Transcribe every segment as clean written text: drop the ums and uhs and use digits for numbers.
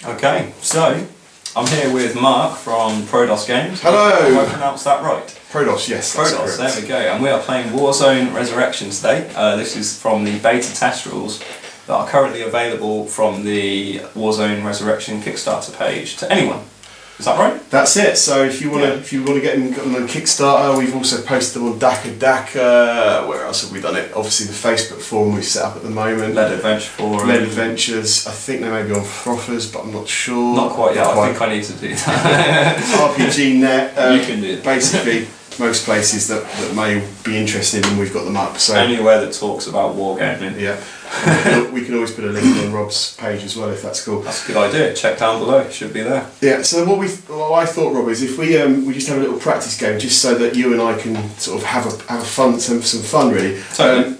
Okay, so I'm here with Mark from Prodos Games. Hello! Have I pronounced that right? Prodos, yes. Prodos, there we go. And we are playing Warzone Resurrection today. This is from the beta test rules that are currently available from the Warzone Resurrection Kickstarter page to anyone. Is that right? That's it. So if you want to get them on Kickstarter, we've also posted them on Daka. Where else have we done it? Obviously the Facebook forum we've set up at the moment. Lead Adventure forum. Lead Adventures. I think they may be on Frothers, but I'm not sure. Not quite yet. I think I need to do that. RPG Net. You can do it. Basically, most places that may be interested, and we've got them up. So anywhere that talks about wargaming. Yeah. We can always put a link on Rob's page as well if that's cool. That's a good idea. Check down below. It should be there. Yeah. So what I thought, Rob, is if we just have a little practice game, just so that you and I can sort of have some fun really. Totally.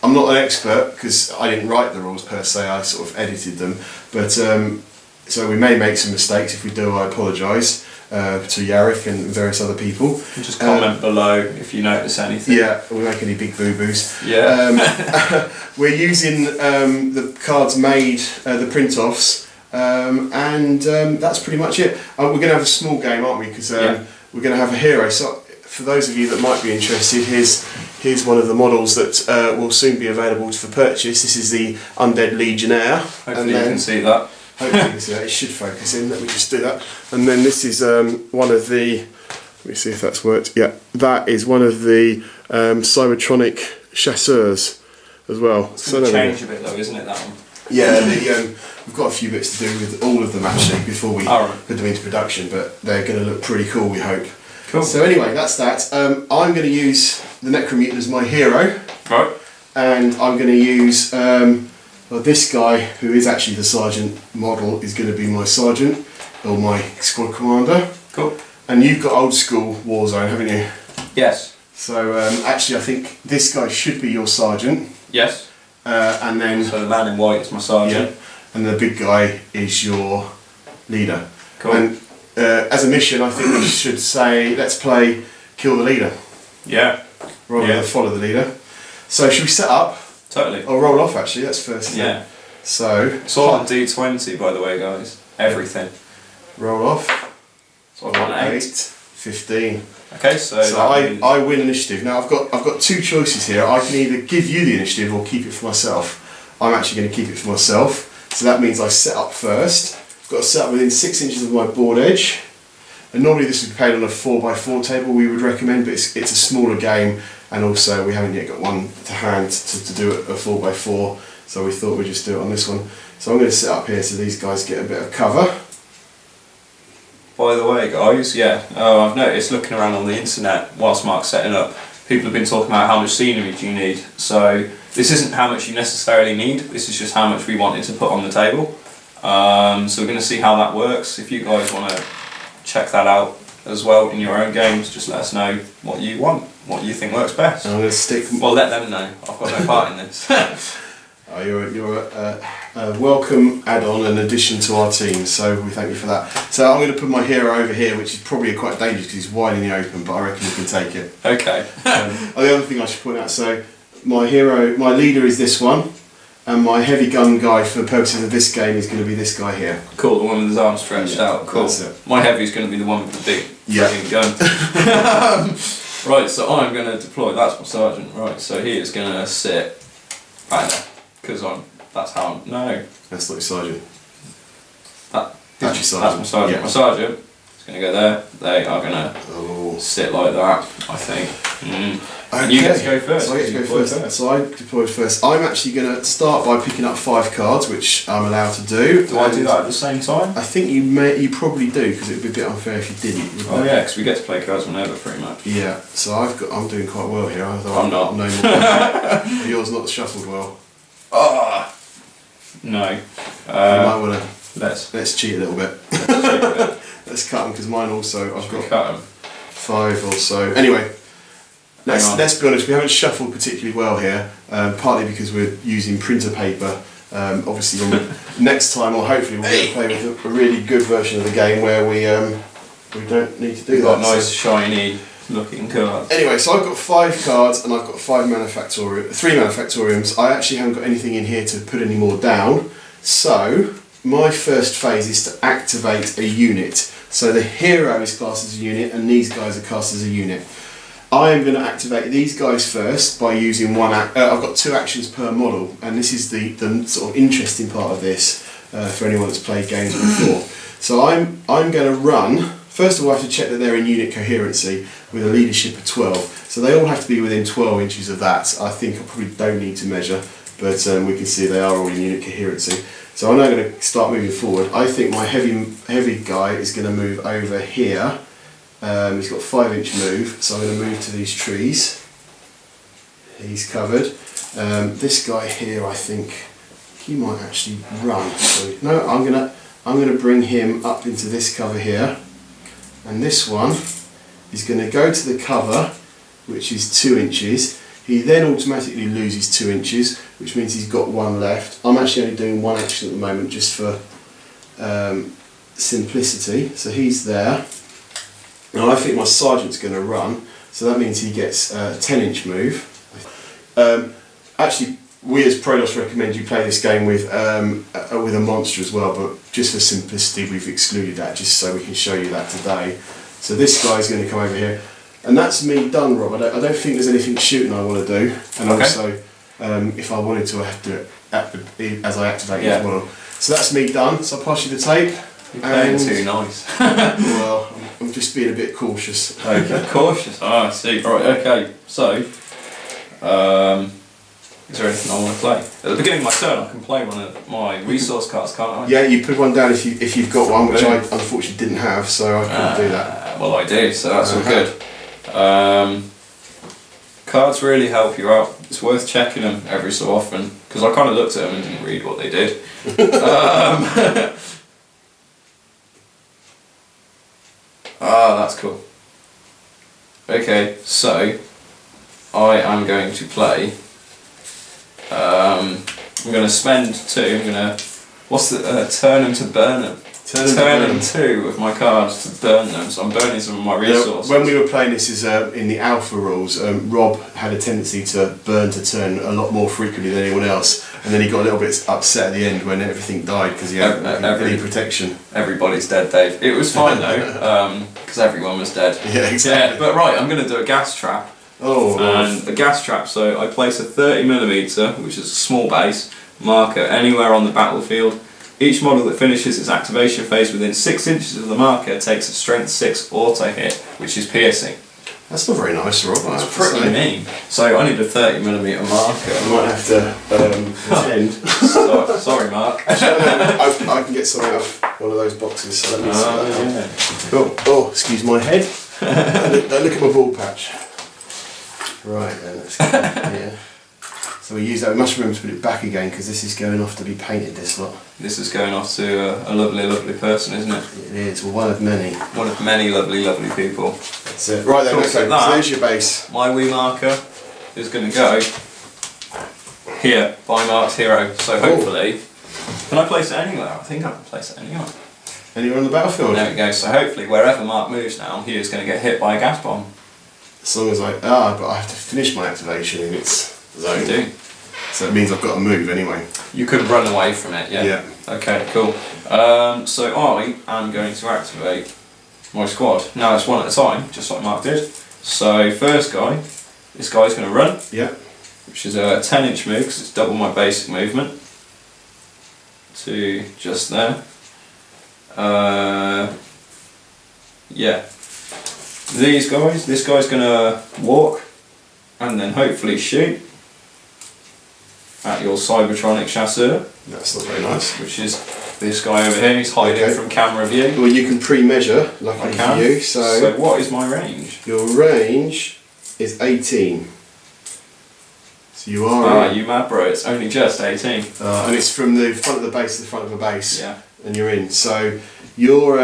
I'm not an expert because I didn't write the rules per se. I sort of edited them, but so we may make some mistakes. If we do, I apologise to Yarrick and various other people. Just comment below if you notice anything. Yeah, we make any big boo-boos. Yeah. We're using the cards made, the print-offs, and that's pretty much it. We're going to have a small game, aren't we? Because we're going to have a hero. So for those of you that might be interested, here's one of the models that will soon be available for purchase. This is the Undead Legionnaire. Hopefully you can see that. Hopefully you can see that. It should focus in. Let me just do that. And then this is one of the... Let me see if that's worked. Yeah, that is one of the Cybertronic chasseurs as well. It's going to change a bit though, isn't it, that one? Yeah, we've got a few bits to do with all of them actually before we put them into production, but they're going to look pretty cool, we hope. Cool. So anyway, that's that. I'm going to use the Necromutant as my hero. Right. And I'm going to use... well, this guy, who is actually the sergeant model, is going to be my sergeant, or my squad commander. Cool. And you've got old school Warzone, haven't you? Yes. So actually I think this guy should be your sergeant. Yes. And then... So the man in white is my sergeant. Yeah. And the big guy is your leader. Cool. And as a mission, I think we should say, let's play Kill the Leader. Yeah. Rather than Follow the Leader. So should we set up? Totally. Or roll off actually, that's first. Yeah. So... It's all on D20 by the way guys. Everything. Roll off. So I've got 8. 15. Okay, so I win initiative. Now I've got two choices here. I can either give you the initiative or keep it for myself. I'm actually going to keep it for myself. So that means I set up first. I've got to set up within 6 inches of my board edge. And normally this would be played on a 4x4 table we would recommend, but it's a smaller game, and also we haven't yet got one to hand to do a 4x4, so we thought we'd just do it on this one. So I'm going to set up here so these guys get a bit of cover. By the way guys, I've noticed looking around on the internet whilst Mark's setting up, people have been talking about how much scenery do you need. So this isn't how much you necessarily need, this is just how much we wanted to put on the table. So we're going to see how that works. If you guys want to check that out as well in your own games, just let us know what you want, what you think works best. I'm going to stick... Well, let them know. I've got no part in this. You're a welcome add-on and addition to our team, so we thank you for that. So I'm going to put my hero over here, which is probably quite dangerous because he's wide in the open, but I reckon you can take it. Okay. The other thing I should point out, so my leader is this one, and my heavy gun guy for the purposes of this game is going to be this guy here. Cool, the one with his arms stretched out. Cool. That's it. My heavy is going to be the one with the big frigging gun. Right, so I'm going to deploy. That's my sergeant. Right, so he is going to sit right there. Because that's how I'm... No. That's not your sergeant. That's your sergeant. That's my sergeant. Yeah. My sergeant is going to go there. They are going to sit like that, I think. Okay. And you get to go first. So I get to go first. So I deployed first. I'm actually going to start by picking up 5 cards, which I'm allowed to do. Do I do that at the same time? I think you probably do, because it would be a bit unfair if you didn't. Oh yeah, because we get to play cards whenever, pretty much. Yeah. So I'm doing quite well here. I'm not. No more. Yours not shuffled well. Oh no. You might want to let's cheat a little bit. Let's cut them, because mine also I've got cut them. 5 or so. Anyway. Let's be honest, we haven't shuffled particularly well here, partly because we're using printer paper. Obviously, next time, or hopefully, we're going to play with a really good version of the game where we don't need to do that. Got nice, shiny looking cards. Anyway, so I've got 5 cards and I've got 3 manufactoriums. I actually haven't got anything in here to put any more down, so my first phase is to activate a unit. So the hero is classed as a unit, and these guys are classed as a unit. I am going to activate these guys first by using one. I've got 2 actions per model, and this is the sort of interesting part of this for anyone that's played games before. So I'm going to run. First of all, I have to check that they're in unit coherency with a leadership of 12. So they all have to be within 12 inches of that. I think I probably don't need to measure, but we can see they are all in unit coherency. So I'm now going to start moving forward. I think my heavy guy is going to move over here. He's got 5-inch move, so I'm going to move to these trees. He's covered. This guy here, I think he might actually run. So, no, I'm going to bring him up into this cover here. And this one is going to go to the cover, which is 2 inches. He then automatically loses 2 inches, which means he's got 1 left. I'm actually only doing 1 action at the moment just for simplicity. So he's there. Now I think my sergeant's going to run, so that means he gets a 10-inch move. Actually, we as Prodos recommend you play this game with a monster as well, but just for simplicity we've excluded that just so we can show you that today. So this guy's going to come over here, and that's me done, Rob. I don't think there's anything shooting I want to do, and okay. Also if I wanted to I have to do it as I activate each model. So that's me done, so I'll pass you the tape. You're playing too nice. Well, I'm just being a bit cautious. Okay, cautious. Oh, I see. Right, okay. So, is there anything I want to play? At the beginning of my turn, I can play one of my resource cards, can't I? Yeah, you put one down if you've got one, which I unfortunately didn't have, so I couldn't do that. Well, I do, so that's all good. Cards really help you out. It's worth checking them every so often, because I kind of looked at them and didn't read what they did. That's cool. Okay, so I am going to play. I'm going to spend 2. I'm going to. What's the turn them to burn them? Turn them 2 of my cards to burn them. So I'm burning some of my resources. When we were playing this is in the alpha rules, Rob had a tendency to burn to turn a lot more frequently than anyone else, and then he got a little bit upset at the end when everything died because he had any protection. Everybody's dead, Dave. It was fine though, because everyone was dead. Yeah, exactly. Yeah, but right, I'm going to do a gas trap. Oh. And a gas trap. So I place a 30mm, which is a small base marker, anywhere on the battlefield. Each model that finishes its activation phase within 6 inches of the marker takes a strength 6 auto hit, which is piercing. That's not very nice, Rob. That's pretty mean. So I need a 30mm marker. I might have to pretend. Sorry, Mark. I can get something out of one of those boxes, so let me see that. Cool. Oh, excuse my head. Don't look at my ball patch. Right then, let's get here. So we use that. We must remember to put it back again because this is going off to be painted. This lot. This is going off to a lovely, lovely person, isn't it? It is. Well, one of many. One of many lovely, lovely people. That's it. Right then. Okay. So there's your base. My wee marker is going to go here by marked hero. So hopefully, can I place it anywhere? I think I can place it anywhere. Anywhere on the battlefield. There we go. So hopefully, wherever Mark moves now, he is going to get hit by a gas bomb. As long as but I have to finish my activation in its zone. You do. So it means I've got to move anyway. You could run away from it, yeah? Yeah. Okay, cool. So I am going to activate my squad. Now it's one at a time, just like Mark did. So first guy, this guy's going to run. Yeah. Which is a 10-inch move, because it's double my basic movement. To just there. Yeah. These guys, this guy's going to walk and then hopefully shoot at your Cybertronic chasseur. That's not very nice. Which is this guy over here. He's hiding from camera view. Well, you can pre-measure, luckily for you. So what is my range? Your range is 18. So you are. You mad bro? It's only just 18. And it's from the front of the base to the front of a base. Yeah. And you're in. So your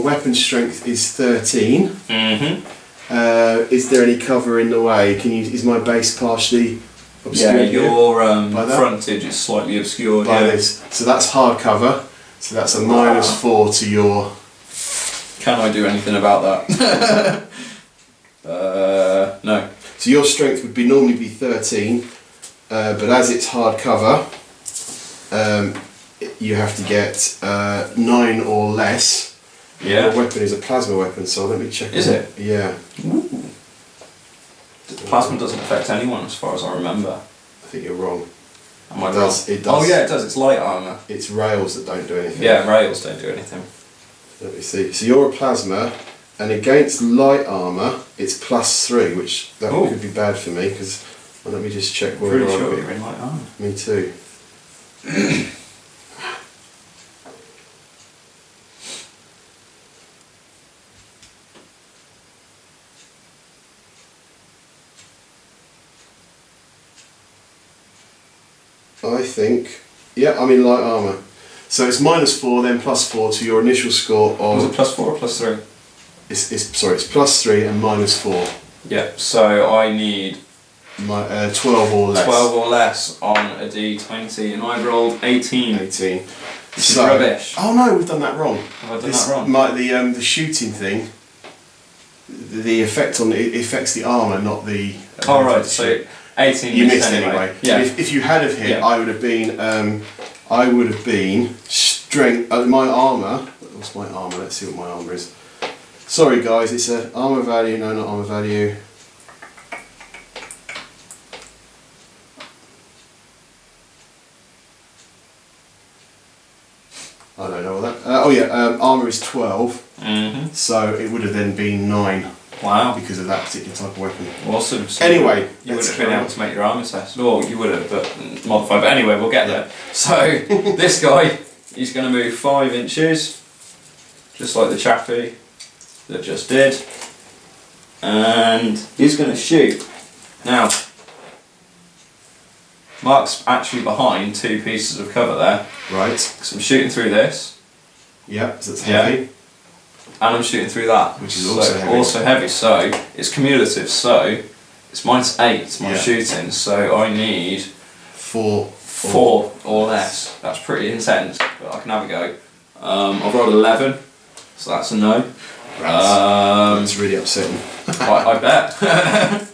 weapon strength is 13. Mm-hmm. Is there any cover in the way? Is my base partially obscured? Yeah, your frontage is slightly obscured by this. So that's hard cover. So that's a -4 to your. Can I do anything about that? No. So your strength would normally be 13, but as it's hard cover, you have to get 9 or less. Yeah. Your weapon is a plasma weapon, so let me check. Is it? Yeah. Ooh. Plasma doesn't affect anyone as far as I remember. I think you're wrong. Am I It wrong? does, it does. Oh yeah, it does. It's light armour. It's rails that don't do anything. Yeah, rails don't do anything. Let me see. So you're a plasma, and against light armour, it's +3, which that Ooh. could be bad for me, because let me just check where Pretty I've sure got- you're in light armour. Me too. I think, yeah, I'm in light armour. So it's -4, then +4 to your initial score Was of. it +4 or +3? It's +3 and -4. Yep. So I need 12 or less. 12 or less on a D20, and I rolled 18. 18. Which is rubbish. Oh no, we've done that wrong. Have I done This that wrong? the shooting thing. The effect on it affects the armour, not the. Oh right. So 18. You missed anyway. Yeah. If you had have hit, Yeah. I would have been strength. My armour. What's my armour? Let's see what my armour is. Sorry guys, it's a armour value. No, not armour value. I don't know what that. Armour is 12, so it would have then been 9 Wow. because of that particular type of weapon. Awesome. So Anyway, you would let's have been carry able on. to make your armour test. Or you would have, but modified. But anyway, we'll get there. So this guy, he's going to move 5 inches, just like the chappie that just did, and he's going to shoot. Now, Mark's actually behind 2 pieces of cover there, Right. so I'm shooting through this, Yeah, so it's Yeah. heavy. and I'm shooting through that, Which is also heavy. Also heavy. So it's cumulative. So it's -8 my Yeah. shooting. So I need 4 or less. That's pretty intense, but I can have a go. I've rolled 11, so that's a no. That's really upsetting. I bet.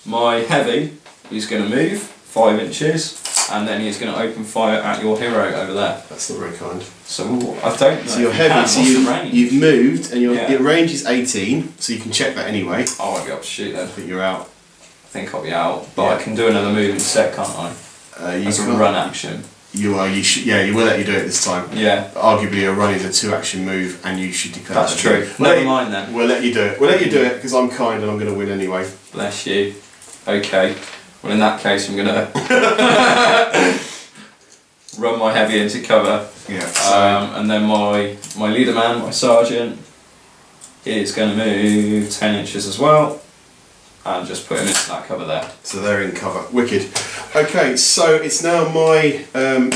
My heavy, he's going to move 5 inches, and then he's going to open fire at your hero over there. That's not very kind. So I don't know. So you're if you heavy, can. so What's the range? you've moved, and your range is 18, so you can check that anyway. I won't be able to shoot then. I think you're out. I think I'll be out, but Yeah. I can do another move instead, can't I? You As a can't- run action. You are. You should. Yeah, you will let you do it this time. Yeah, But arguably, a run is a 2-action move, and you should declare. that's that. true. We'll Never let mind then. We'll let you do it. We'll let you do it because I'm kind and I'm going to win anyway. Bless you. Okay. Well, in that case, I'm gonna run my heavy into cover. Yeah. And then my leader man, my sergeant, is going to move 10 inches as well, and just put him into that cover there. So they're in cover. Wicked. Okay, so it's now my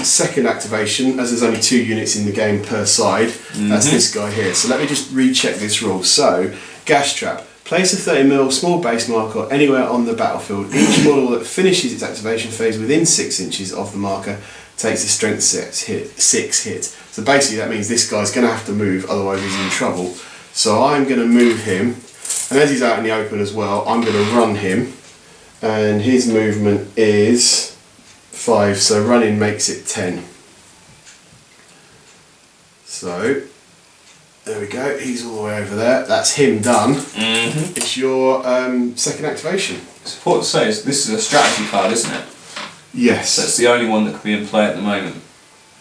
second activation, as there's only 2 units in the game per side. That's this guy here. So let me just recheck this rule. So, gas trap. Place a 30mm small base marker anywhere on the battlefield. Each model that finishes its activation phase within 6 inches of the marker takes a strength 6 hit. So basically that means this guy's going to have to move, otherwise he's in trouble. So I'm going to move him, and as he's out in the open as well, I'm going to run him, and his movement is 5, so running makes it 10. So there we go, he's all the way over there. That's him done. It's your second activation. It's important to say this is a strategy card, isn't it? Yes. So it's the only one that can be in play at the moment.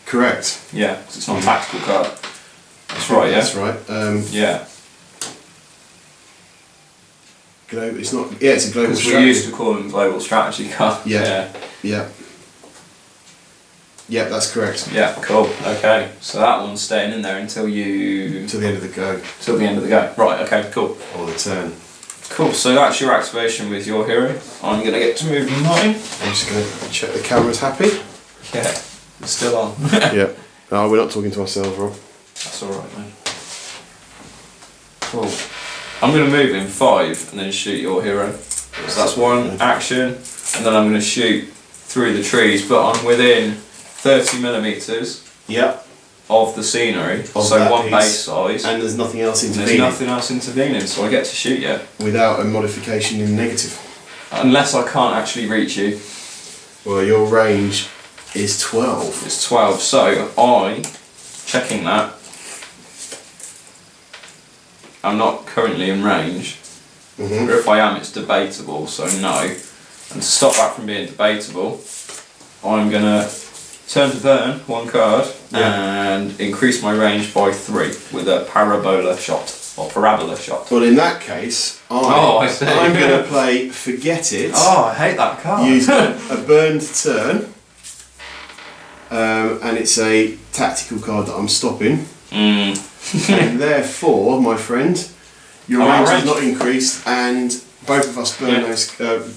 Correct. Yeah, 'cause it's not a tactical card. That's right, yeah? That's right. Yeah. It's not. Yeah, it's a global Because we strategy. used to call them global strategy cards. Yeah. Yeah. Yeah, that's correct. Yeah, cool. Okay. So that one's staying in there until To the end of the go, till the end of the game. Right, okay, cool. or the turn. Cool, so that's your activation with your hero. I'm gonna get to move mine. I'm just going to check the camera's happy. Yeah, it's still on. Yeah. No, we're not talking to ourselves, Rob. That's alright, mate. Cool. I'm going to move in 5 and then shoot your hero. So that's one action, and then I'm going to shoot through the trees, but I'm within 30mm Yeah. of the scenery, Of so that one piece. base size. And there's nothing else There's intervening. nothing else intervening, so I get to shoot you. Without a modification in negative. Unless I can't actually reach you. Well, your range is 12. It's 12. So I, checking that, I'm not currently in range. Or if I am, it's debatable, so no. And to stop that from being debatable, I'm going to turn to burn 1 card and increase my range by 3 with a parabola shot. Or parabola shot. Well, in that case, I see. I'm going to play Forget It. Oh, I hate that card. Use a burned turn. And it's a tactical card that I'm stopping. And therefore, my friend, your range is not increased, and both of us burn those,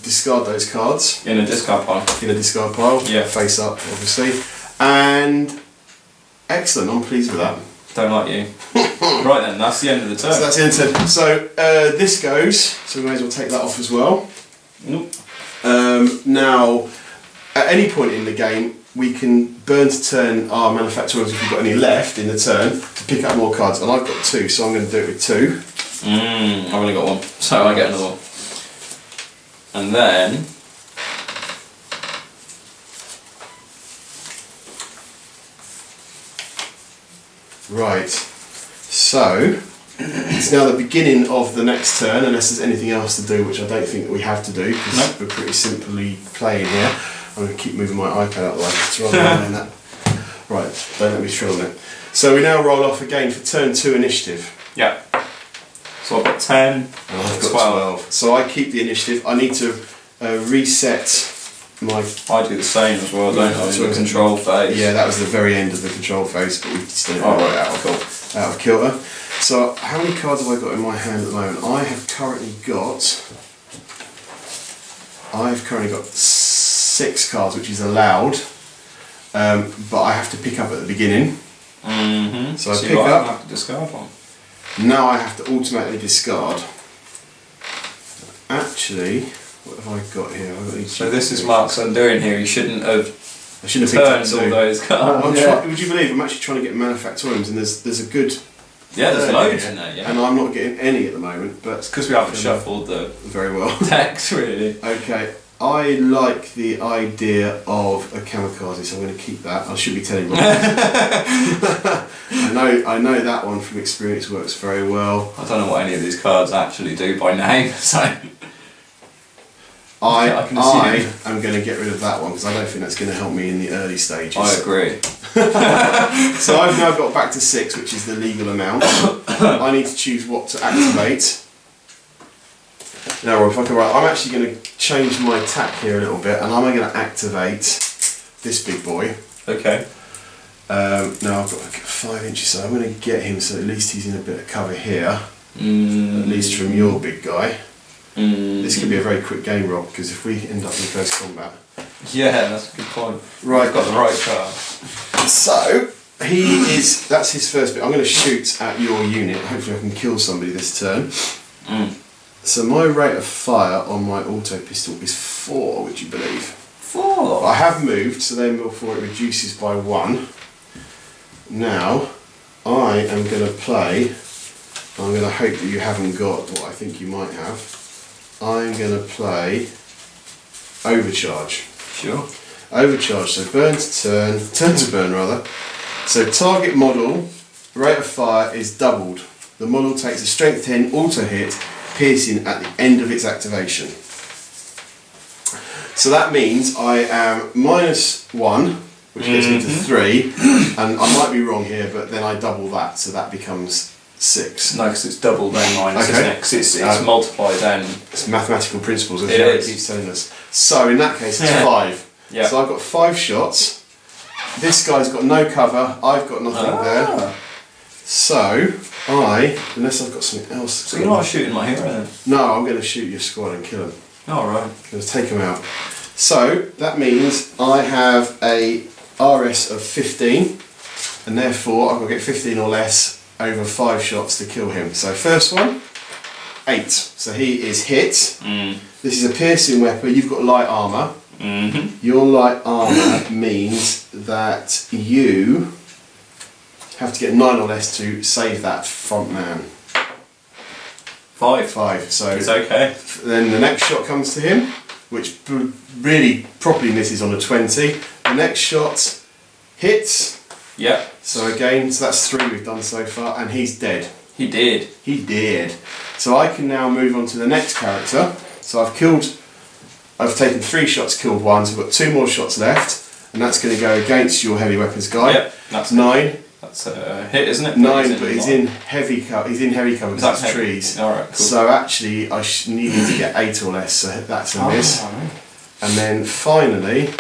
discard those cards. In a discard pile. In a discard pile. Yeah. Face up, obviously. And excellent, I'm pleased with that. Don't like you. Right then, that's the end of the turn. So that's the end of the turn. So this goes, so we may as well take that off as well. Nope. Now, at any point in the game, we can burn to turn our manufacturers if we've got any left in the turn to pick up more cards, and I've got 2, so I'm going to do it with 2. I've only got 1, so I get another one. And then right, so it's now the beginning of the next turn, unless there's anything else to do, which I don't think that we have to do because we're pretty simply playing here. I'm going to keep moving my iPad out of the way. It's rather than that. Right, don't let me shrill on it. So we now roll off again for turn 2 initiative. yeah. So I've got 10. And I've got 12. So I keep the initiative. I need to reset my... I do the same as well, don't I? The control phase. Yeah, that was the very end of the control phase, but we still out of kilter. So how many cards have I got in my hand at the moment? I've currently got 6 cards, which is allowed, but I have to pick up at the beginning. So I pick up. Have to discard one. Now I have to automatically discard. Actually, what have I got here? So this is Mark's undoing here. He shouldn't have. I shouldn't have picked up all those cards. Would you believe I'm actually trying to get manufactoriums, and there's a good. There's loads in there. Yeah. And I'm not getting any at the moment, but it's because we haven't shuffled the very well decks really. Okay. I like the idea of a kamikaze, so I'm going to keep that. I should be telling Rob. I know that one from experience works very well. I don't know what any of these cards actually do by name, so I am going to get rid of that one because I don't think that's going to help me in the early stages. I agree. So I've now got back to 6, which is the legal amount. I need to choose what to activate. Now, Rob, if I can write, I'm actually going to change my tack here a little bit, and I'm going to activate this big boy. Okay. Now I've got like 5 inches, so I'm going to get him so at least he's in a bit of cover here. At least from your big guy. This could be a very quick game, Rob, because if we end up in close combat. Yeah, that's a good point. Right, I've got the right card. So that's his first bit. I'm going to shoot at your unit. Hopefully I can kill somebody this turn. So my rate of fire on my auto pistol is 4, would you believe? 4? But I have moved, so therefore it reduces by 1. Now, I am going to play, I'm going to hope that you haven't got what I think you might have. I'm going to play Overcharge. Sure. Overcharge, so turn to burn rather. So target model, rate of fire is doubled. The model takes a strength 10 auto hit, piercing at the end of its activation. So that means I am -1, which gets me to 3, and I might be wrong here, but then I double that, so that becomes 6. No, because it's double then minus, Okay. isn't it? 'Cause it's multiplied then. It's mathematical principles, as It Jared is. keeps telling us. So in that case, it's 5. Yeah. So I've got 5 shots. This guy's got no cover. I've got nothing there. So unless I've got something else. So you're not shooting my hero then? No, I'm going to shoot your squad and kill him. Oh, right. I'm going to take him out. So that means I have a RS of 15, and therefore I've got to get 15 or less over 5 shots to kill him. So first one, 8. So he is hit. This is a piercing weapon. You've got light armour. Your light armour means that you have to get 9 or less to save that front man. 5. 5. So it's okay. Then the next shot comes to him, which really properly misses on a 20. Next shot hits. Yep. So again, so that's 3 we've done so far, and he's dead. He did. He did. So I can now move on to the next character. So I've taken 3 shots, killed 1, so I've got 2 more shots left, and that's going to go against your heavy weapons guy. Yep. That's 9. That's a hit, isn't it? 9, but he's in heavy cover. He's in heavy cover because it's heavy? trees. All right. Cool. So actually, I needed to get 8 or less. So that's a miss. And then finally,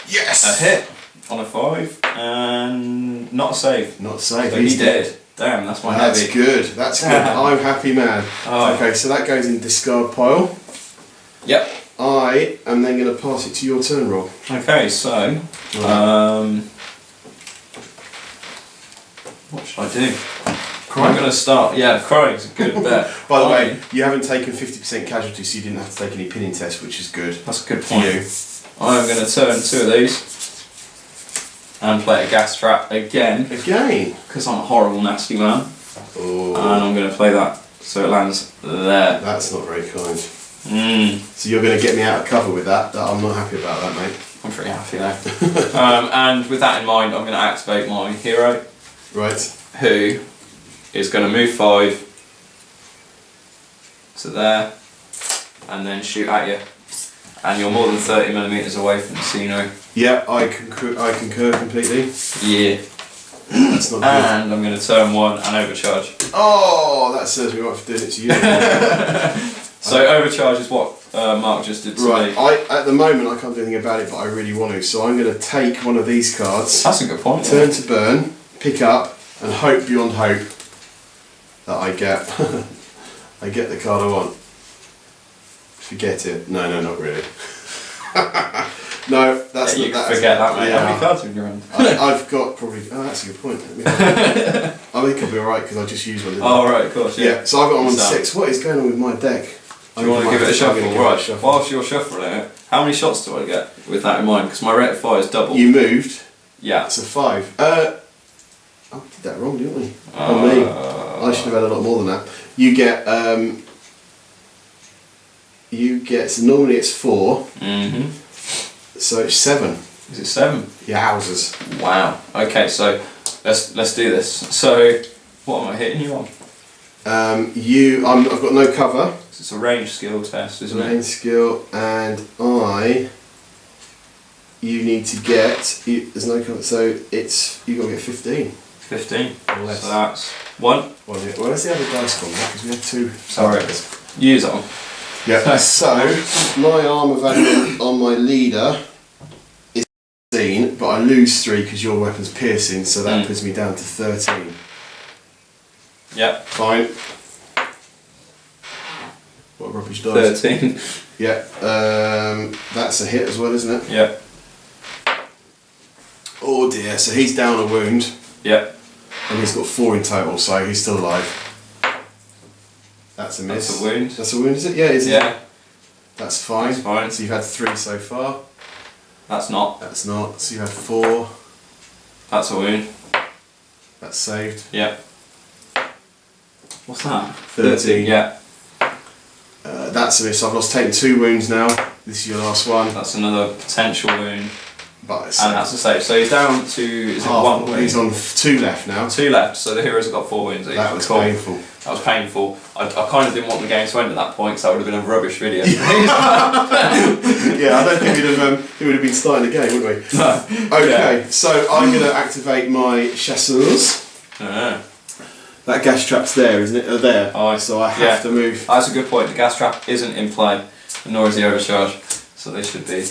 yes, a hit on a 5 and not a save. Not safe. So he's dead. Damn, that's my That's heavy. good. That's good. I'm happy, man. Oh. Okay, so that goes in discard pile. Yep. I am then going to pass it to your turn, Rob. Okay, so what should I do? I'm going to start. Yeah, crying's a good bet. By the way, you haven't taken 50% casualty, so you didn't have to take any pinning tests, which is good. That's a good point. I'm going to turn 2 of these and play a gas trap again. Again? Because I'm a horrible, nasty man. Oh. And I'm going to play that so it lands there. That's not very kind. Mm. So you're going to get me out of cover with that? I'm not happy about that, mate. I'm pretty happy now. And with that in mind, I'm going to activate my hero. Right. Who is going to move 5 to there and then shoot at you. And you're more than 30mm away from the scenery. Yeah, I concur completely. Yeah. That's not good. And I'm going to turn 1 and overcharge. Oh, that serves me right for doing it to you. So overcharge is what Mark just did to me. At the moment I can't do anything about it, but I really want to. So I'm going to take one of these cards. That's a good point. Turn to burn, pick up, and hope beyond hope that I get I get the card I want. Forget it. No, not really. No, that's yeah, not that. Forget that, mate. Yeah. How many cards have you run? I've got probably. Oh, that's a good point. I think I'll be alright because I just used one. Oh, right, of course. Yeah. So I've got one on 6. What is going on with my deck? Do you want to give it a shuffle? Right. Whilst you're shuffling it, how many shots do I get with that in mind? Because my rate of fire is double. You moved. Yeah. It's a 5. Oh, we did that wrong, didn't we? Oh, me. I should have had a lot more than that. You get. So normally it's 4. Mm-hmm. So it's 7. Is it 7? Yowzers. Wow. Okay, so let's do this. So what am I hitting you on? I've got no cover. It's a range skill test, isn't Range skill, and you need to get. There's no cover, so you got to get 15. 15. Or less. So that's 1. Well, let's see how the dice gone because we had 2. Sorry. Use it on. Yeah. So my armor value on my leader is 15, but I lose 3 because your weapon's piercing, so that puts me down to 13. Yep. Fine. What a rubbish dice. 13. Yeah. That's a hit as well, isn't it? Yep. Oh dear. So he's down a wound. Yep. And he's got 4 in total, so he's still alive. That's a miss. That's a wound. That's a wound, is it? Yeah, is it? Yeah. That's fine. That's fine. So you've had 3 so far. That's not. That's not. So you had 4. That's a wound. That's saved. Yep. What's that? 13. Yeah. That's a miss. I've taken 2 wounds now. This is your last one. That's another potential wound. But it's And that's a save. So he's down to, is it 1 wound? He's on 2 left now. 2 left, so the heroes have got 4 wounds each. That was Cool. painful. That was painful. I kind of didn't want the game to end at that point because that would have been a rubbish video. Yeah, I don't think we would have been starting the game, would we? No. Okay, so I'm going to activate my chasseurs. That gas trap's there, isn't it? There. Oh, so I have to move. That's a good point. The gas trap isn't in play, nor is the overcharge. So they should be.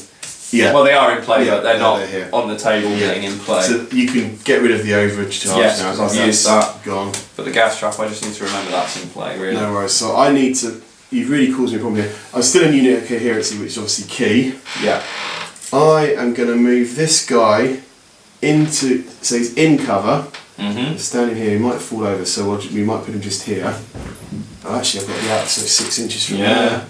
Yeah. Well, they are in play, but they're not here. on the table getting in play. So you can get rid of the overcharge now. Yes, because I've used that. Gone. But the gas trap, I just need to remember that's in play, really. No worries. So I need to. You've really caused me a problem here. I'm still in unit of coherency, which is obviously key. Yeah. I am going to move this guy into. So he's in cover. Mm-hmm. Standing here, he might fall over, so we might put him just here. Oh, actually, I've got the out, so 6 inches from there.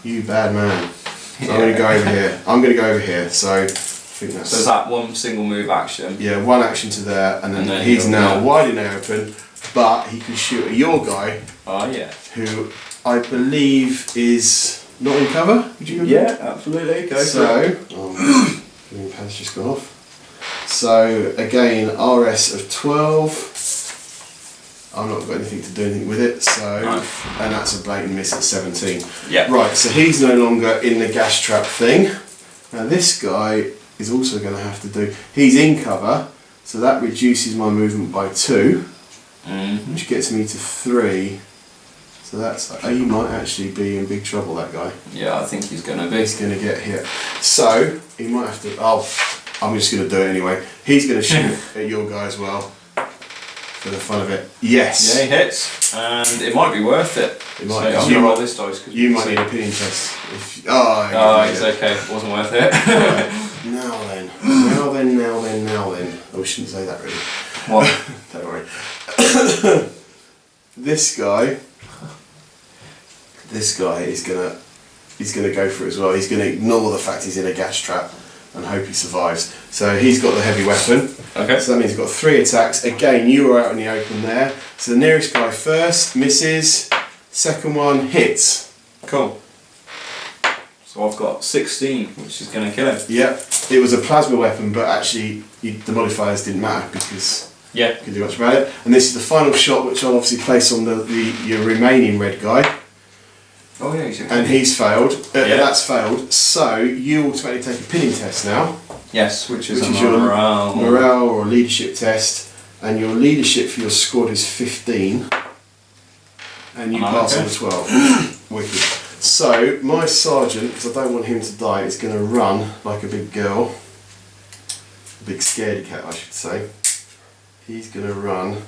You bad man. So I'm going to go over here. I'm going to go over here. So I think that's. So is that one single move action? Yeah, 1 action to there, and then he's now wide in open, but he can shoot at your guy. Oh yeah. Who I believe is not in cover. Would you agree? Yeah, absolutely. Go so, for it. I'm Green pad's just gone off. So again, RS of 12. I've not got anything to do anything with it, so and that's a blatant miss at 17. Yeah. Right, so he's no longer in the gas trap thing. Now this guy is also going to have to do. He's in cover, so that reduces my movement by 2, which gets me to 3. So that's he might actually be in big trouble. That guy. Yeah, I think he's going to be. He's going to get hit. So he might have to. Oh, I'm just going to do it anyway. He's going to shoot at your guy as well. For the fun of it. Yes. Yeah, he hits, and it might be worth it. It might. So I'm going to roll this dice. You might need a pinning test. If, it's okay. It wasn't worth it. Right. Now then. Oh, I shouldn't say that really. What? Don't worry. This guy is gonna go for it as well. He's gonna ignore the fact he's in a gas trap and hope he survives. So he's got the heavy weapon. Okay. So that means he's got 3 attacks. Again, you were out in the open there. So the nearest guy first misses. Second one hits. Cool. So I've got 16, which is going to kill him. Yep. It was a plasma weapon, but actually the modifiers didn't matter because you couldn't do much about it. And this is the final shot, which I'll obviously place on your remaining red guy. Oh yeah, he's and he's failed. That's failed. So you automatically take a pinning test now. Yes, which is your morale or leadership test, and your leadership for your squad is 15, and you pass on the 12. Wicked. So my sergeant, because I don't want him to die, is going to run like a big girl, a big scaredy cat, I should say. He's going to run.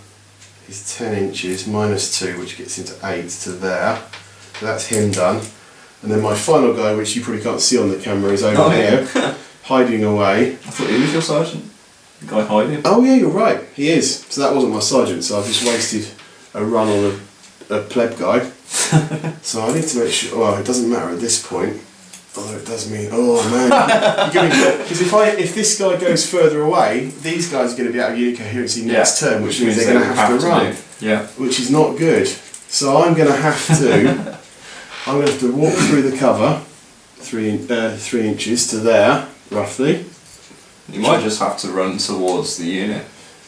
He's 10 inches minus 2, which gets into 8 to there. So that's him done. And then my final guy, which you probably can't see on the camera, is over here, hiding away. I thought he was your sergeant. The guy hiding. Oh yeah, you're right. He is. So that wasn't my sergeant. So I've just wasted a run on a pleb guy. So I need to make sure. Well, it doesn't matter at this point. Although it does mean. Oh man. Because if this guy goes further away, these guys are going to be out of unit coherency next turn, which means they're going to have to run. Yeah. Which is not good. So I'm going to have to. I'm going to have to walk through the cover, 3 inches to there, roughly. You might just have to run towards the unit.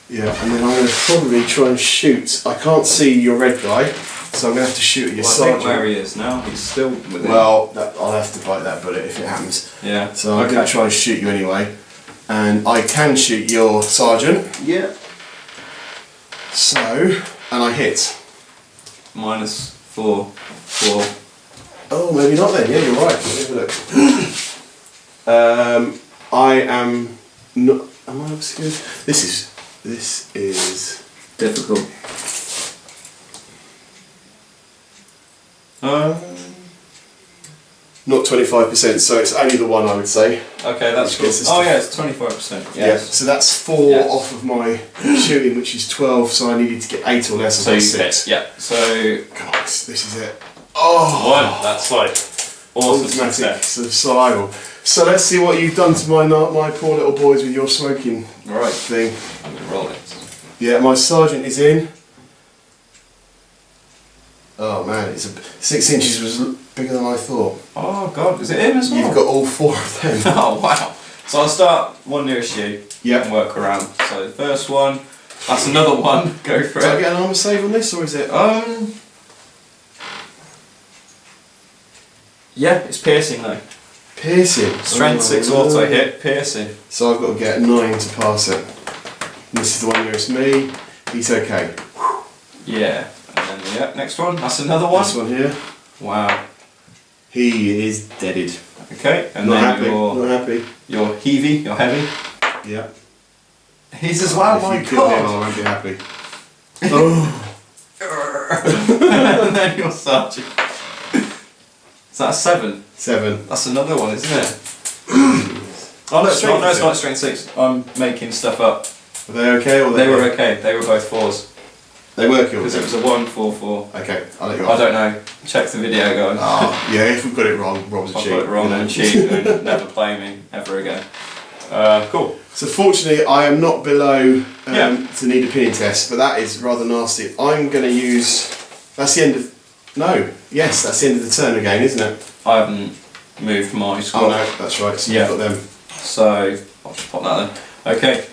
Yeah, and then I'm going to probably try and shoot. I can't see your red guy, so I'm going to have to shoot at your sergeant. I think where he is now, he's still within. Well, I'll have to bite that bullet if it happens. Yeah. So I'm going to try and shoot you anyway. And I can shoot your sergeant. Yeah. So, and I hit. -4. Oh, maybe not then. Yeah, you're right. Let me have a look. I am not. Am I obscured? This is difficult. Not 25%, so it's only the one I would say. Okay, that's good. Oh yeah, it's 25%. Yes. Yeah, so that's 4 off of my shooting, which is 12. So I needed to get 8 or less. So you 6. Yeah. So. Come on, this is it. Oh. 1. That's like awesome automatic survival. So let's see what you've done to my poor little boys with your smoking thing. I'm gonna roll it. Yeah, my sergeant is in. Oh man, 6 inches was bigger than I thought. Oh god, is it in as well? You've got all 4 of them. Oh wow. So I'll start one nearest you. Yeah. And work around. So the first one, that's another one. Go for it. Do I get an armour save on this, or is it? Yeah, it's piercing though. Piercing. Strength 6 auto hit, piercing. So I've got to get 9 to pass it. And this is the one nearest me. He's okay. Yeah. And then next one. That's another one. This one here. Wow. He is deaded. Okay. And not then happy. Not happy. Your heavy, your heavy. Yeah. He's as well. If My you kill him, I god. won't be happy. Oh. And then your sergeant. Is that a 7? 7. That's another one, isn't it? Oh no, it's not strength 6. I'm making stuff up. Were they okay or they were okay? They were both 4s. They were killed. Because it was a 1, 4, 4. Okay, I'll let you off. I don't know. Check the video, guys. Oh, yeah, if we've got it wrong, Rob's a cheat. If I've got it wrong, then cheat and never play me ever again. Cool. So fortunately, I am not below to need a pinning test, but that is rather nasty. I'm going to use. That's the end of. No. Yes, that's the end of the turn again, isn't it? I haven't moved my squad. Oh no, that's right. So you've got them. So I'll just pop that then. Okay.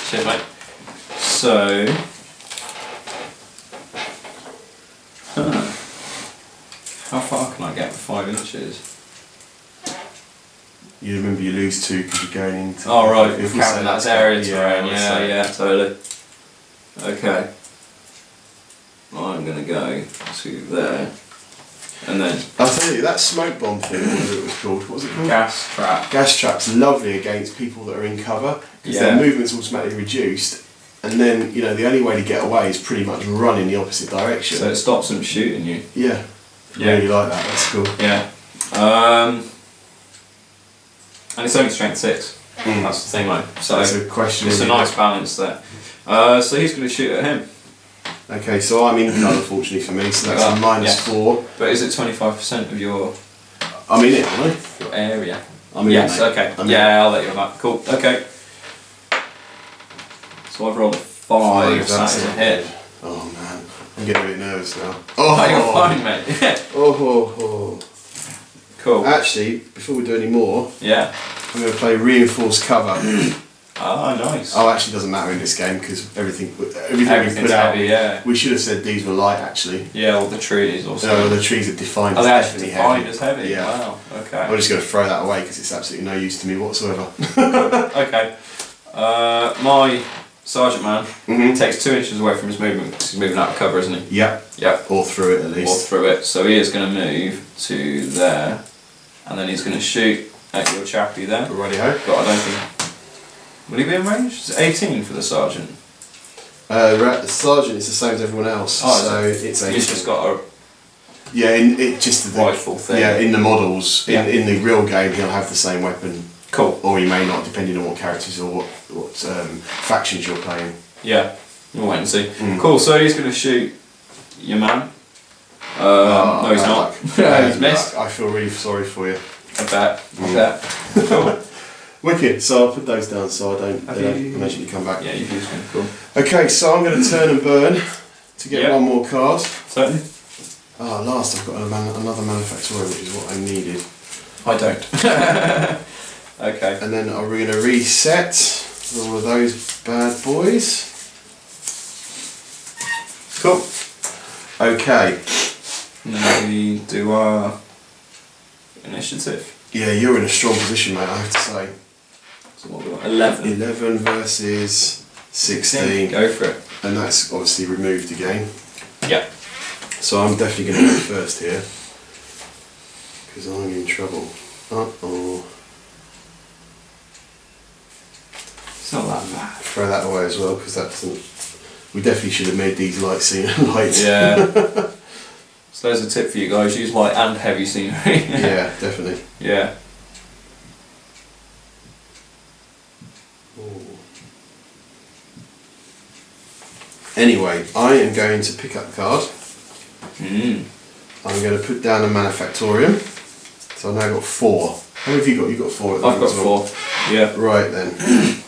Cheers, mate. So. How far can I get with 5 inches? You remember you lose 2 because you're going into. Oh right, if we're we say counting that that's area yeah, terrain. let's Yeah, say. totally. Okay. I'm gonna go to there, and then I'll tell you, that smoke bomb thing, whatever it was called, what was it called? gas trap. Gas trap's lovely against people that are in cover because Yeah. their movement's automatically reduced, and then the only way to get away is pretty much run in the opposite direction. So it stops them shooting you. Yeah, Yeah. really like that. That's cool. Yeah. And it's only strength 6. That's the thing, mate. So That's a question. it's a nice balance there. So he's going to shoot at him. Okay, so I'm in cover, fortunately for me, so that's a -4. But is it 25% of your I'm in it, aren't I? your area? I'm in Yes. it, mate. Okay. I'm in Yeah, I'll let you have that. Cool. Okay. So I've rolled a 5. So that's a hit. Oh man, I'm getting a bit nervous now. Oh, you're fine, mate. Oh. Cool. Actually, before we do any more, Yeah. I'm going to play reinforced cover. Ah, nice. Oh, actually, it doesn't matter in this game because everything we Everything's put out. heavy, yeah. We should have said these were light, actually. Yeah, all the trees also. No, the trees are defined Oh, as they actually definitely defined heavy. as heavy? Yeah. Wow, okay. I'm just going to throw that away because it's absolutely no use to me whatsoever. Okay. My sergeant man Mhm. takes 2 inches away from his movement because he's moving out of cover, isn't he? Yep. Yep. Or through it at Or least. through it. So he is going to move to there, and then he's going to shoot at your chappie there. Righty-ho. But I don't think. Will he be in range? It's 18 for the sergeant. The sergeant is the same as everyone else, Oh, is so it? it's a. He's just got a Yeah, it just the rifle thing. Yeah, in the models, Yeah. in the real game, he'll have the same weapon, Cool. or he may not, depending on what characters or what factions you're playing. Yeah. We'll wait and see. Mm. Cool. So he's going to shoot your man. Oh, No, he's bad not. luck. He's Bad missed. luck. I feel really sorry for you. I bet. I Mm. bet. Cool. Wicked. So I'll put those down so I don't, Have they don't you- imagine you come back. Yeah, you've used one. Cool. Okay, so I'm going to turn and burn to get Yep. one more card. Certainly. Ah, last I've got another manufactorial, which is what I needed. I don't. Okay. And then we're going to reset all of those bad boys. Cool. Okay. Now we do our initiative. Yeah, you're in a strong position, mate, I have to say. So what we got? 11. 11 versus 16. Go for it. And that's obviously removed again. Yeah. So I'm definitely going to go first here. Because I'm in trouble. Uh-oh. It's not that bad. Throw that away as well, because that doesn't... We definitely should have made these light scene lights. Yeah. So there's a tip for you guys, use light and heavy scenery. Yeah, definitely. Yeah. Ooh. Anyway, I am going to pick up the card. Mm. I'm going to put down a manufactorium. So I've now got 4. How many have you got? You've got 4 at the I've moment got as well. 4. Yeah. Right then.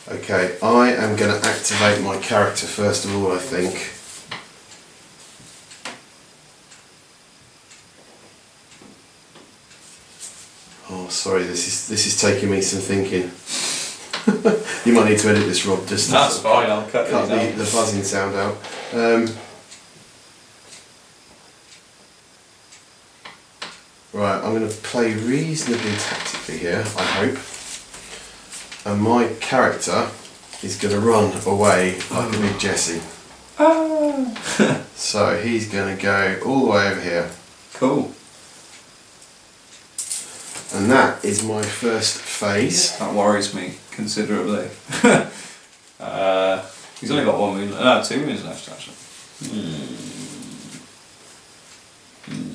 Okay, I am going to activate my character first of all, I think. Oh, sorry, this is taking me some thinking. You might need to edit this, Rob, just to That's sort of fine, I'll cut cut these out. the buzzing sound out. Right, I'm going to play reasonably tactically here, I hope. And my character is going to run away like a big Jessie. Ah. So he's going to go all the way over here. Cool. And that is my first phase. That worries me considerably. He's only got 1 moon, 2 moons left actually.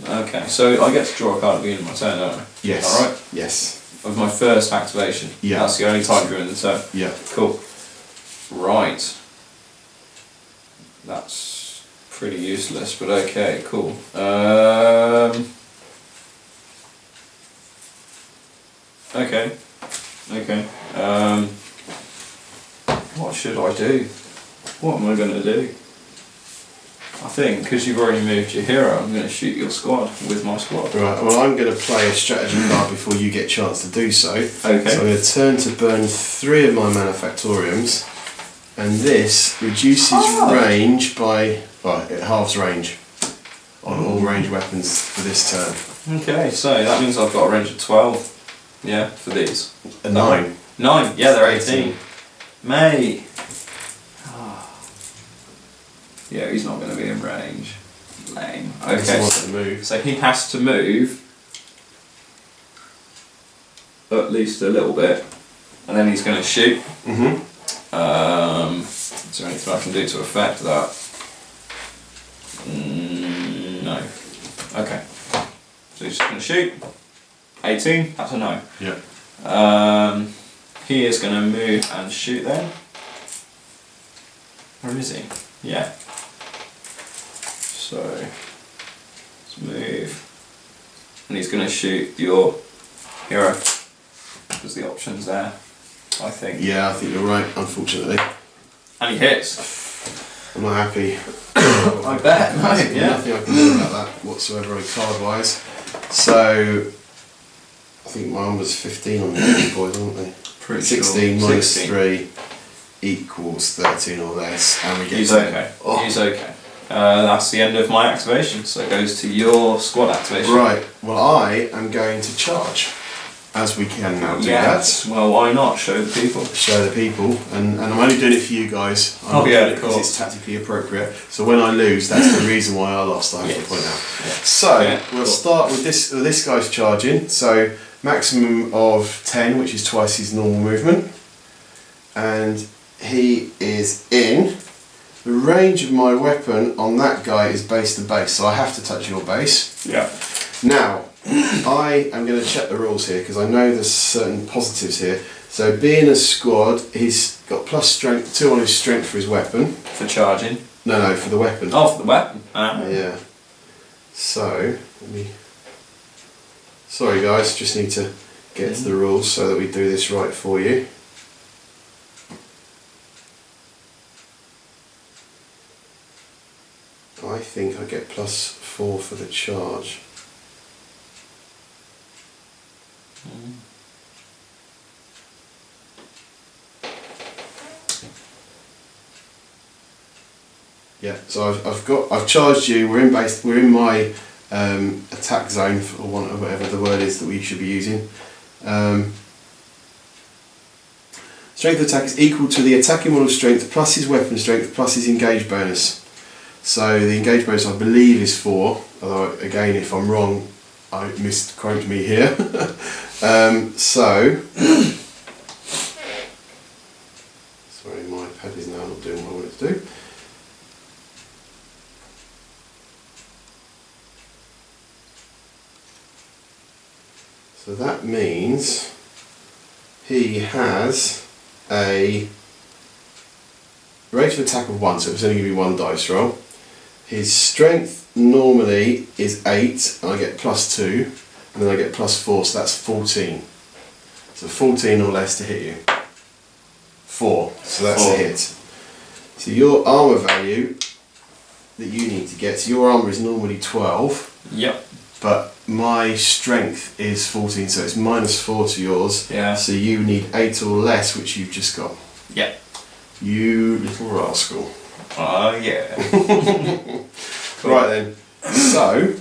Okay, so I get to draw a card at the beginning of my turn, don't I? Yes. Alright? Yes. Of my first activation. Yeah. That's the only time during the turn. Yeah. Cool. Right. That's pretty useless, but okay, cool. Okay. Okay. What should I do? What am I going to do? I think, because you've already moved your hero, I'm going to shoot your squad with my squad. Right, well I'm going to play a strategy card before you get a chance to do so. Okay. So I'm going to turn to burn 3 of my Manufactoriums, and this reduces range by, well, it halves range on all range weapons for this turn. Okay, so that means I've got a range of 12, yeah, for these. A 9. 9, yeah, they're 18. Mate. Yeah, he's not going to be in range. Lame. Okay, Wants to move. so he has to move at least a little bit, and then he's going to shoot. Mm-hmm. Is there anything I can do to affect that? No. Okay. So he's just going to shoot. 18, that's a no. Yeah. He is going to move and shoot then. Where is he? Yeah. So, let's move. And he's going to shoot your hero. There's the options there, I think. Yeah, I think you're right, unfortunately. And he hits. I'm not happy. I bet, no, There's yeah. nothing I can do about that whatsoever card-wise. So, I think mine was 15 on the big boys, wasn't they? Pretty 16 sure. minus 16. 3 equals 13 or less, and we get He's 10. okay. Oh. He's okay. That's the end of my activation, so it goes to your squad activation. Right, well I am going to charge, as we can now do Yes, well, why not? Show the people. that. Show the people, and I'm only doing it for you guys. I'm not yeah, doing it of because course. it's tactically appropriate. So when I lose, that's the reason why I lost, I have to point out. So, Yeah, we'll cool. start with this guy's charging, so maximum of 10, which is twice his normal movement. And he is in. The range of my weapon on that guy is base to base, so I have to touch your base. Yeah. Now, I am going to check the rules here because I know there's certain positives here. So being a squad, he's got plus strength, 2 on his strength for his weapon. For charging. No, for the weapon. Oh, for the weapon. Yeah. So, let me... Sorry guys, just need to get to the rules so that we do this right for you. I think I get plus 4 for the charge. Yeah, so I've charged you. We're in my attack zone, or whatever the word is that we should be using. Strength of attack is equal to the attacking model's strength plus his weapon strength plus his engage bonus. So the engage bonus I believe is 4, although again if I'm wrong, I misquote me here. Sorry, my pad is now not doing what I want it to do. So that means he has a rate of attack of 1, so it's only going to be 1 dice roll. His strength normally is 8, and I get plus 2, and then I get plus 4, so that's 14. So 14 or less to hit you. 4, so that's a hit. So your armour value that you need to get, so your armour is normally 12. Yep. But my strength is 14, so it's minus 4 to yours. Yeah. So you need 8 or less, which you've just got. Yep. You little rascal. Oh yeah. Cool. Right then. So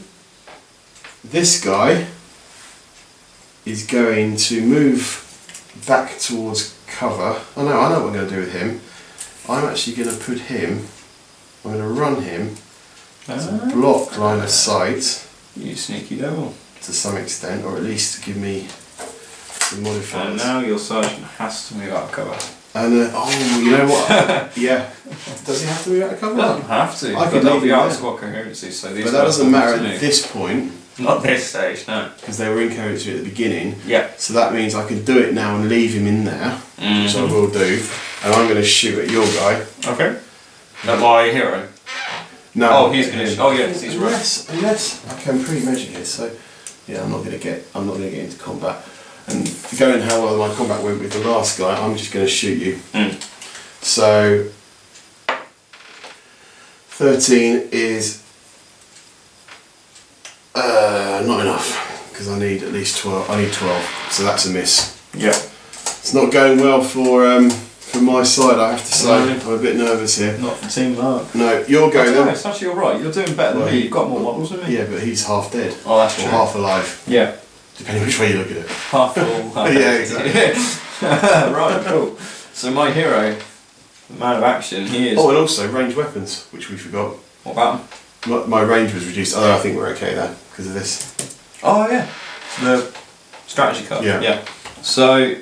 this guy is going to move back towards cover. I know what I'm going to do with him. I'm actually going to put him. I'm going to run him to block line of sight. You sneaky devil. To some extent, or at least give me some modifiers. And now your sergeant has to move out of cover. And oh, you know what? Yeah. Does he have to move out of cover? Doesn't have to. I But could they'll leave be him out of there. squad coherency, so these But that guys doesn't will matter have to at move. this point Not this stage, no. because they were in coherency at the beginning. Yeah. So that means I can do it now and leave him in there, which I will do. And I'm going to shoot at your guy. Okay. At my hero. No. Oh, he's going to. Oh yeah, 'cause he's right. Unless I can pre-measure here, so yeah, I'm not going to get into combat. And going how well my combat went with the last guy, I'm just going to shoot you. So 13 is not enough because I need at least 12. I need 12, so that's a miss. Yeah. It's not going well for my side, I have to say. No. I'm a bit nervous here. Not for Team Mark. No, you're going then. It's actually alright. You're doing better than me. You've got more models than me. Yeah, but he's half dead. Oh, that's or true. half alive, Yeah. depending which way you look at it. Half full. Half Yeah, empty. exactly. Right, cool. So my hero, the man of action, he is... Oh, and also ranged weapons, which we forgot. What about him? My range was reduced, although I think we're okay there because of this. Oh yeah, the strategy card. Yeah. Yeah. So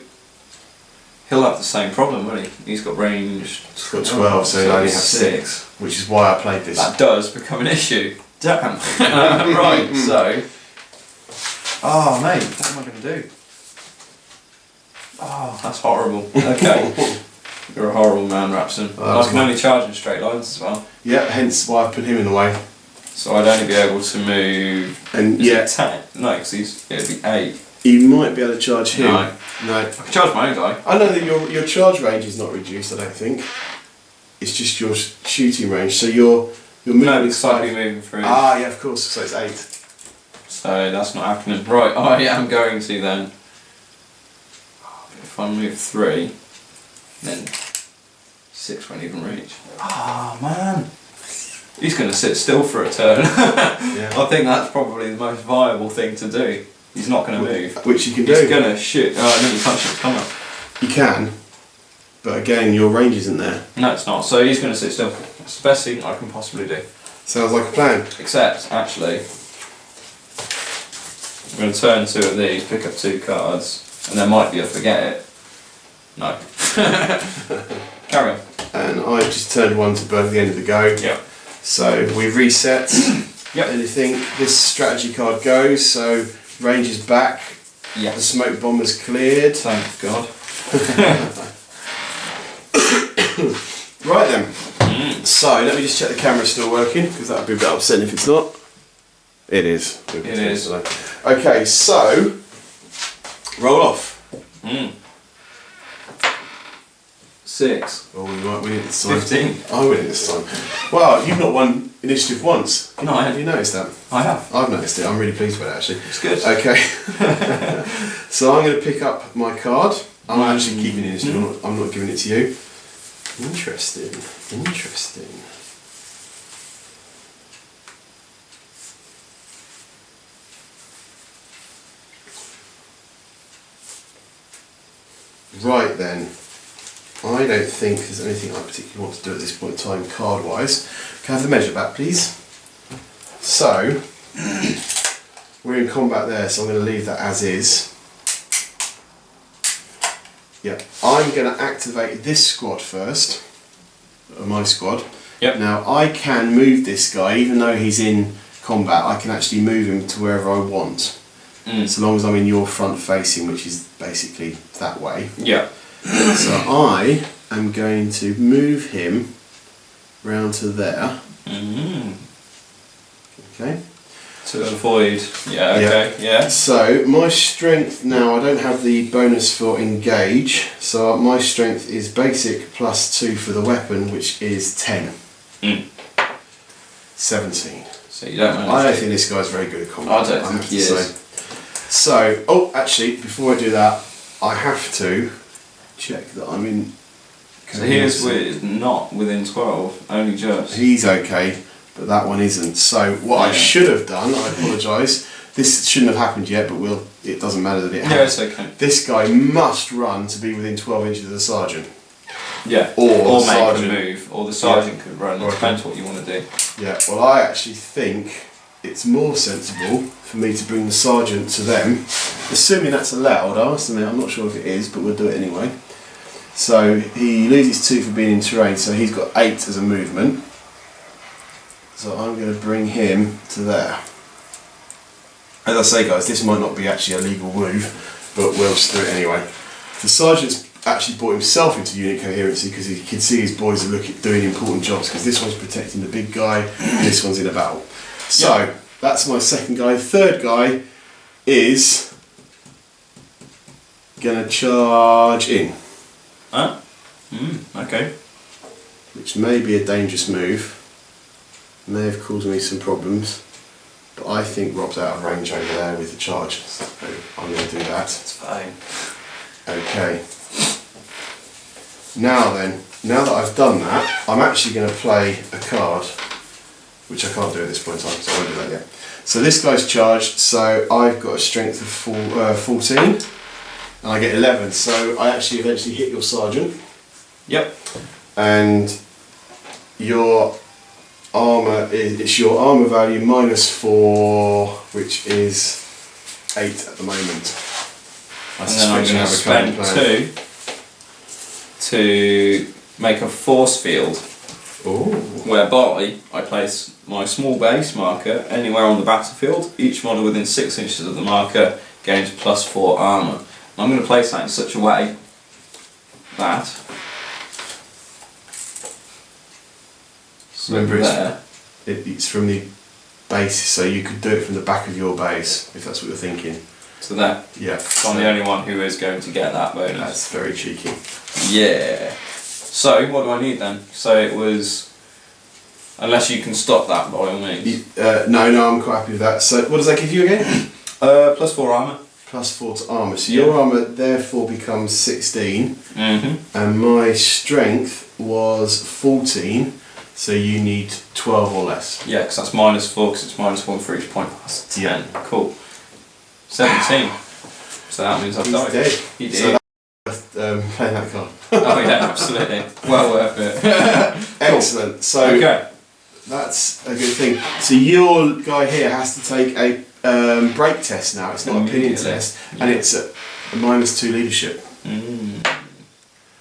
he'll have the same problem, won't he? He's got range. He's got 12, so he'll only have 6. Which is why I played this. That does become an issue. Damn. Right. So. Oh mate, what am I going to do? Oh, that's horrible. Okay. You're a horrible man, Rapson. Oh, I can only charge in straight lines as well. Yeah, hence why I put him in the way. So I'd only be able to move. And Is yeah, it 10? No, because it'd be 8. you might be able to charge him. No. No. I can charge my own guy. I know that your charge range is not reduced, I don't think. It's just your shooting range. So your movement No, is because I'd be moving through. Ah, yeah, of course. So it's 8. So that's not happening. Right, I am going to then. If I move 3, then 6 won't even reach. Ah, man. He's going to sit still for a turn. Yeah. I think that's probably the most viable thing to do. He's not going to move. Which you can He's do. going to shoot. Oh, no, you can't shoot the camera. You can, but again, your range isn't there. No, it's not. So he's going to sit still. It's the best thing I can possibly do. Sounds like a plan. Except, actually, I'm going to turn 2 of these, pick up 2 cards, and there might be a forget it. No. Carry on. And I just turned 1 to burn at the end of the go. Yeah. So we reset. Yep. Anything. This strategy card goes. So range is back. The Yes. smoke bomb is cleared. Thank God. Right then. So let me just check the camera's still working because that would be a bit upsetting if it's not. It is. It is. Okay, so roll off. 6. Oh, we might win it this time. 15. I win it this time. Well, you've not won initiative once. No, I Have have. you noticed that? I have. I've noticed it. I'm really pleased with it actually. It's good. Okay. So I'm going to pick up my card. I'm actually keeping the initiative. I'm not giving it to you. Interesting. Interesting. Right then. I don't think there's anything I particularly want to do at this point in time card wise. Can I have the measure back please? So we're in combat there, so I'm going to leave that as is. Yeah, I'm going to activate this squad first, my squad. Yep. Now I can move this guy, even though he's in combat, I can actually move him to wherever I want. So long as I'm in your front facing, which is basically that way. Yeah. So I am going to move him round to there. Okay. To avoid. Yeah, okay. Yeah. So my strength now, I don't have the bonus for engage, so my strength is basic plus 2 for the weapon, which is 10. 17. So you don't manage I don't to- think this guy's very good at combat. I don't think have he to is. say. So, oh, actually, before I do that, I have to check that I'm in. So he is not within 12, only just. He's okay, but that one isn't. So what I Yeah. should have done, I apologise. This shouldn't have happened yet, but it doesn't matter that it Yeah, has. it's okay. This guy must run to be within 12 inches of the sergeant. Yeah. Or Or the make sergeant. a move, or the sergeant could run. Or It depends what you want to do. Yeah, well, I actually think it's more sensible for me to bring the sergeant to them, assuming that's allowed. I must admit, I'm not sure if it is, but we'll do it anyway. So he loses 2 for being in terrain, so he's got 8 as a movement. So I'm going to bring him to there. As I say, guys, this might not be actually a legal move, but we'll just do it anyway. The sergeant's actually brought himself into unit coherency because he can see his boys are doing important jobs, because this one's protecting the big guy and this one's in a battle. So that's my second guy. Third guy is gonna charge in. Huh? Okay. which may be a dangerous move. May have caused me some problems. But I think Rob's out of range over there with the charge. So I'm going to do that. It's fine. Okay. Now then, now that I've done that, I'm actually going to play a card, which I can't do at this point in time, so I won't do that yet. So this guy's charged, so I've got a strength of 14, and I get 11, so I actually eventually hit your sergeant. Yep. And your armour is, it's your armour value -4, which is 8 at the moment. And then I'm going to spend 2 to make a force field. Ooh. Whereby I place my small base marker anywhere on the battlefield. Each model within 6 inches of the marker gains +4 armour. And I'm going to place that in such a way that Remember, there, it's from the base, so you could do it from the back of your base if that's what you're thinking. so there. Yeah. So I'm the only one who is going to get that bonus. That's very cheeky. Yeah. So what do I need then? So it was, unless you can stop that by all means. No, I'm quite happy with that. So what does that give you again? +4 armour. +4 to armour. So Yeah. your armour therefore becomes 16, and my strength was 14. So you need 12 or less. Yeah, because that's -4, because it's -1 for each point past 10. Yeah. Cool. 17. So that means I've He's died. dead. He did. So playing that card. Oh yeah, absolutely. Well worth it. Excellent. So Okay. that's a good thing. So your guy here has to take a break test now. It's not a opinion Immediately. test, and it's a -2 leadership.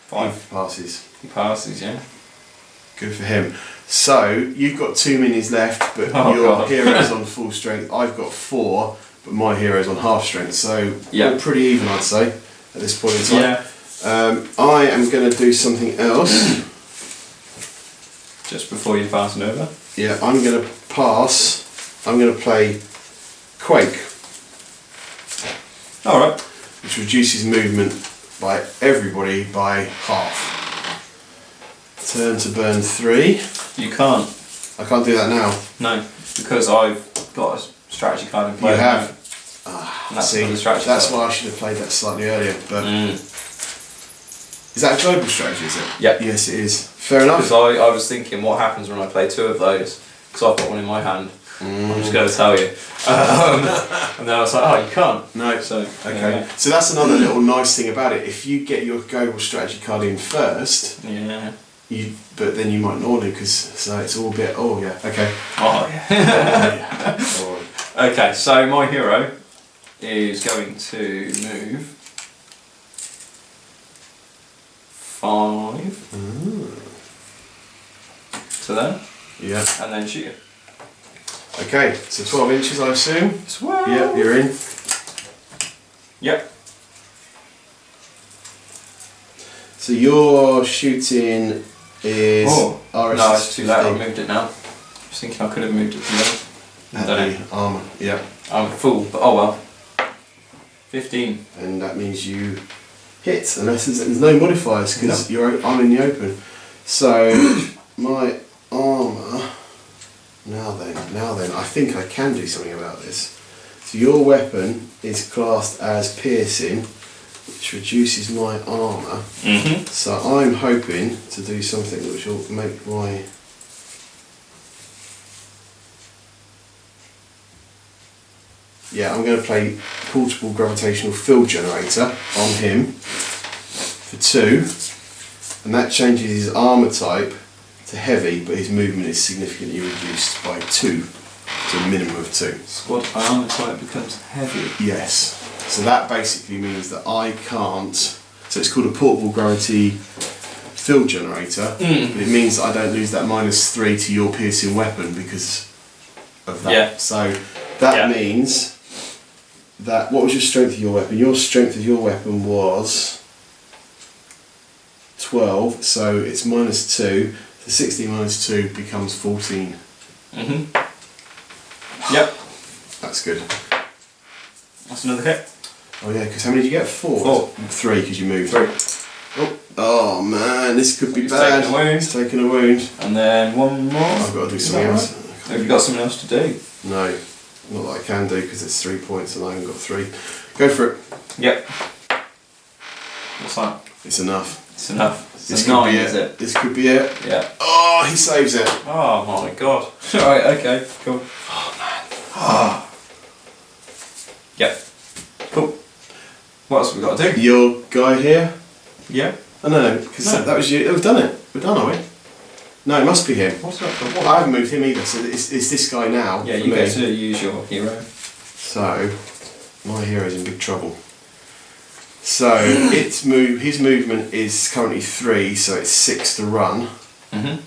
Fine. He passes. He passes, yeah. Good for him. So you've got 2 minis left, but Oh, your God. hero's on full strength. I've got 4, but my hero's on half strength. So Yeah. we're pretty even, I'd say, at this point in time. Yeah. I am going to do something else. Just before you pass it over. Yeah, I'm going to pass. I'm going to play Quake, Alright. which reduces movement by everybody by half. Turn to burn 3. You can't. I can't do that now. No. Because I've got a strategy card in play. You have. And that's See, another strategy that's card. why I should have played that slightly earlier. But is that a global strategy? Is it? Yeah. Yes, it is. Fair enough. Because I was thinking, what happens when I play 2 of those? Because I've got one in my hand. I'm just going to tell you. And then I was like, oh, you can't. No. So, Okay. So that's another little nice thing about it. If you get your global strategy card in first, Yeah. but then you might not order because so it's all a bit. Oh yeah. Okay. Oh, yeah. Yeah. Oh. Okay, so my hero is going to move 5 to there, Yeah. and then shoot. Okay. So 12 inches, I assume. Swell. Yep. You're in. Yep. So your shooting is. Oh, RS no, it's too late. I 15. moved it now. I was thinking I could have moved it to there. I At don't know. the armour. Yeah. I'm a fool, but oh well. 15. And that means you hit unless there's no modifiers because I'm in the open. So my armour. Now then, I think I can do something about this. So your weapon is classed as piercing, which reduces my armour. So I'm hoping to do something which will make my. Yeah, I'm going to play portable gravitational field generator on him for 2, and that changes his armour type to heavy, but his movement is significantly reduced by 2 to a minimum of 2. Squad armor type becomes heavy. Yes. So that basically means that I can't. So it's called a portable gravity field generator, but it means that I don't lose that -3 to your piercing weapon because of that. Yeah. So that means that. What was your strength of your weapon? Your strength of your weapon was 12, so it's -2. So 16 -2 becomes 14. Yep. That's good. That's another hit. Oh yeah, because how many did you get? 4? 4. 3 because you moved. 3. Oh man, this could be He's bad. taken a wound. He's taken a wound. And then one more. I've got to do something else. Right? Have you got something else to do? No, not that I can do because it's 3 points and I haven't got 3. Go for it. Yep. What's that? It's enough. It's enough. It's This a could 9, be is it. it? This could be it. Yeah. Oh, he saves it. Oh my god. Right, okay, cool. Oh man. Ah. Yep. Cool. What else have we got to do? Your guy here? Yeah. Oh no, because No. that was you. Oh, we've done it. We're done, are we? No, it must be him. What's that? I haven't moved him either, so it's this guy now. Yeah, for you me. get to use your hero. So, my hero's in big trouble. So, his movement is currently 3, so it's 6 to run. Mm-hmm.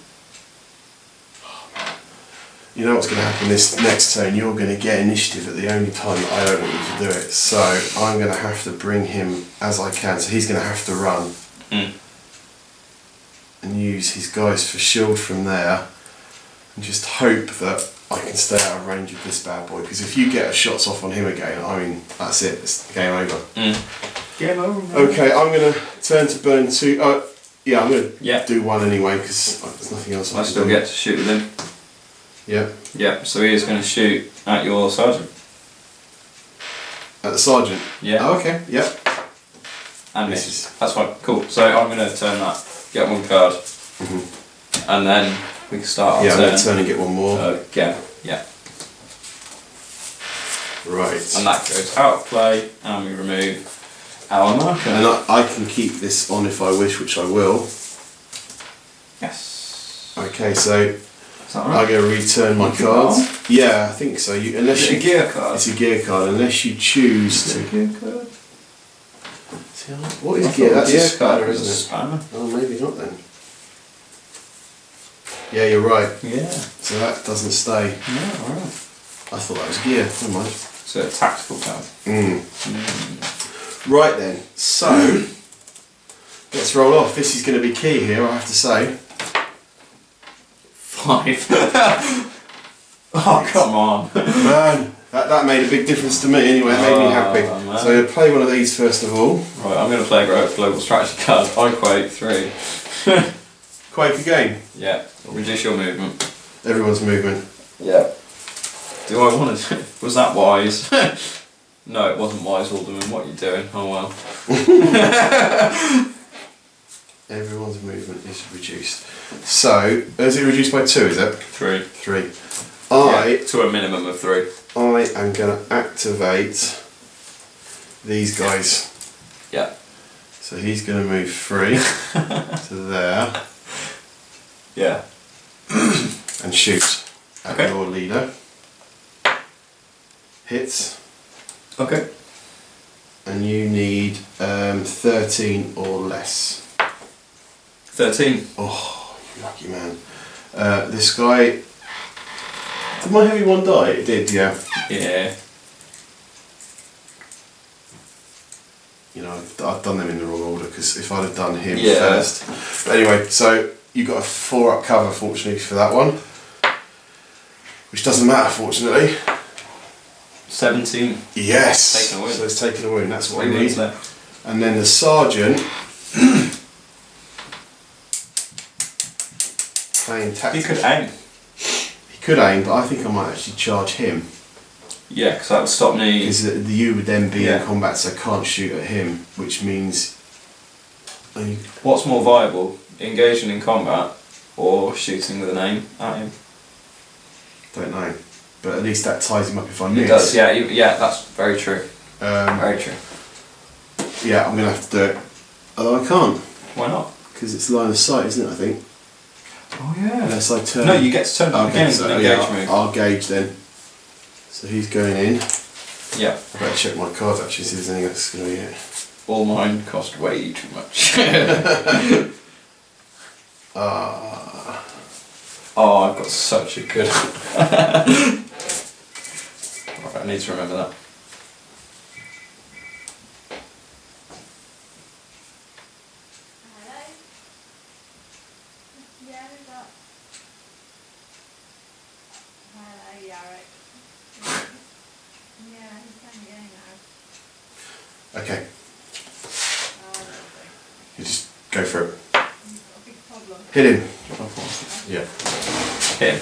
You know what's going to happen this next turn? You're going to get initiative at the only time that I don't want you to do it. So, I'm going to have to bring him as I can. So, he's going to have to run. Mm. And use his guys for shield from there. And just hope that I can stay out of range of this bad boy. Because if you get shots off on him again, I mean, that's it. It's game over. Mm. Game over, man. Okay, I'm going to turn to burn 2. Yeah, I'm going to Yeah. do 1 anyway because there's nothing else I I can still do. get to shoot with him. Yeah. Yeah, so he is going to shoot at your sergeant. At the sergeant? Yeah. Oh, okay, yeah. And This miss. is- That's fine. Cool. So I'm going to turn that, get 1 card, and then we can start our Yeah, I'm turn. going to turn and get 1 more. Again. Yeah. Right. And that goes out of play, and we remove our marker. And I can keep this on if I wish, which I will. Yes. Okay, so Is that I'm right? going to return my Keep it cards. on? Yeah, I think so. Unless Is it a you, gear card? it's a gear card, unless you choose Is to. it a gear card? See, what is I gear? thought That's a gear spanner, card was a isn't it? spanner. Oh, maybe not then. Yeah, you're right. Yeah. So that doesn't stay. Yeah, alright. I thought that was gear. Never mind. So a tactical card. Right then. So let's roll off. This is going to be key here, I have to say. 5. Oh, come on. Man, that made a big difference to me anyway. It made me happy. Oh, man. So play one of these first of all. Right, I'm going to play a global strategy card. I quake 3. Quake again. Yeah, reduce your movement. Everyone's movement. Yeah. Do I want to? Was that wise? No, it wasn't wise, Alderman. What are you doing? Oh well. Everyone's movement is reduced. So, is it reduced by 2, is it? 3. 3. Yeah, to a minimum of 3. I am going to activate these guys. Yeah. So he's going to move 3 to there Yeah. and shoot at Okay. your leader. Hits. Okay. And you need 13 or less. 13. Oh, you lucky man. This guy... Did my heavy one die? It did, yeah. Yeah. You know, I've done them in the wrong order because if I'd have done him Yeah. first. But anyway, so you got a 4 up cover fortunately for that one. Which doesn't matter fortunately. 17. Yes! Taken a wound. So it's taken a wound, that's what 3 I wounds need. left. And then the sergeant playing He tactics. could aim. He could aim, but I think I might actually charge him. Yeah, because that would stop me. Because you would then be Yeah. in combat, so I can't shoot at him, which means. What's more viable? Engaging in combat or shooting with an aim at him? Don't know. But at least that ties him up if I It miss. does, yeah, yeah, that's very true. Um, Very true. yeah, I'm going to have to do it. Although I can't, Why not? because it's line of sight, isn't it, I think? Oh yeah. Unless I turn. No, you get to turn at the Okay, beginning so of an engage yeah, move. I'll gauge then. So he's going in. Yeah. I better check my cards actually, see if there's anything that's going to be it. All mine cost way too much. Oh, I've got such a good. Right, I need to remember that. Hello? Yeah, we got. Hello, Yarrick. Yeah, he's coming in now. Okay, Oh, lovely. you just Go for it. I've got a big problem. Hit him. Yeah. Hit him.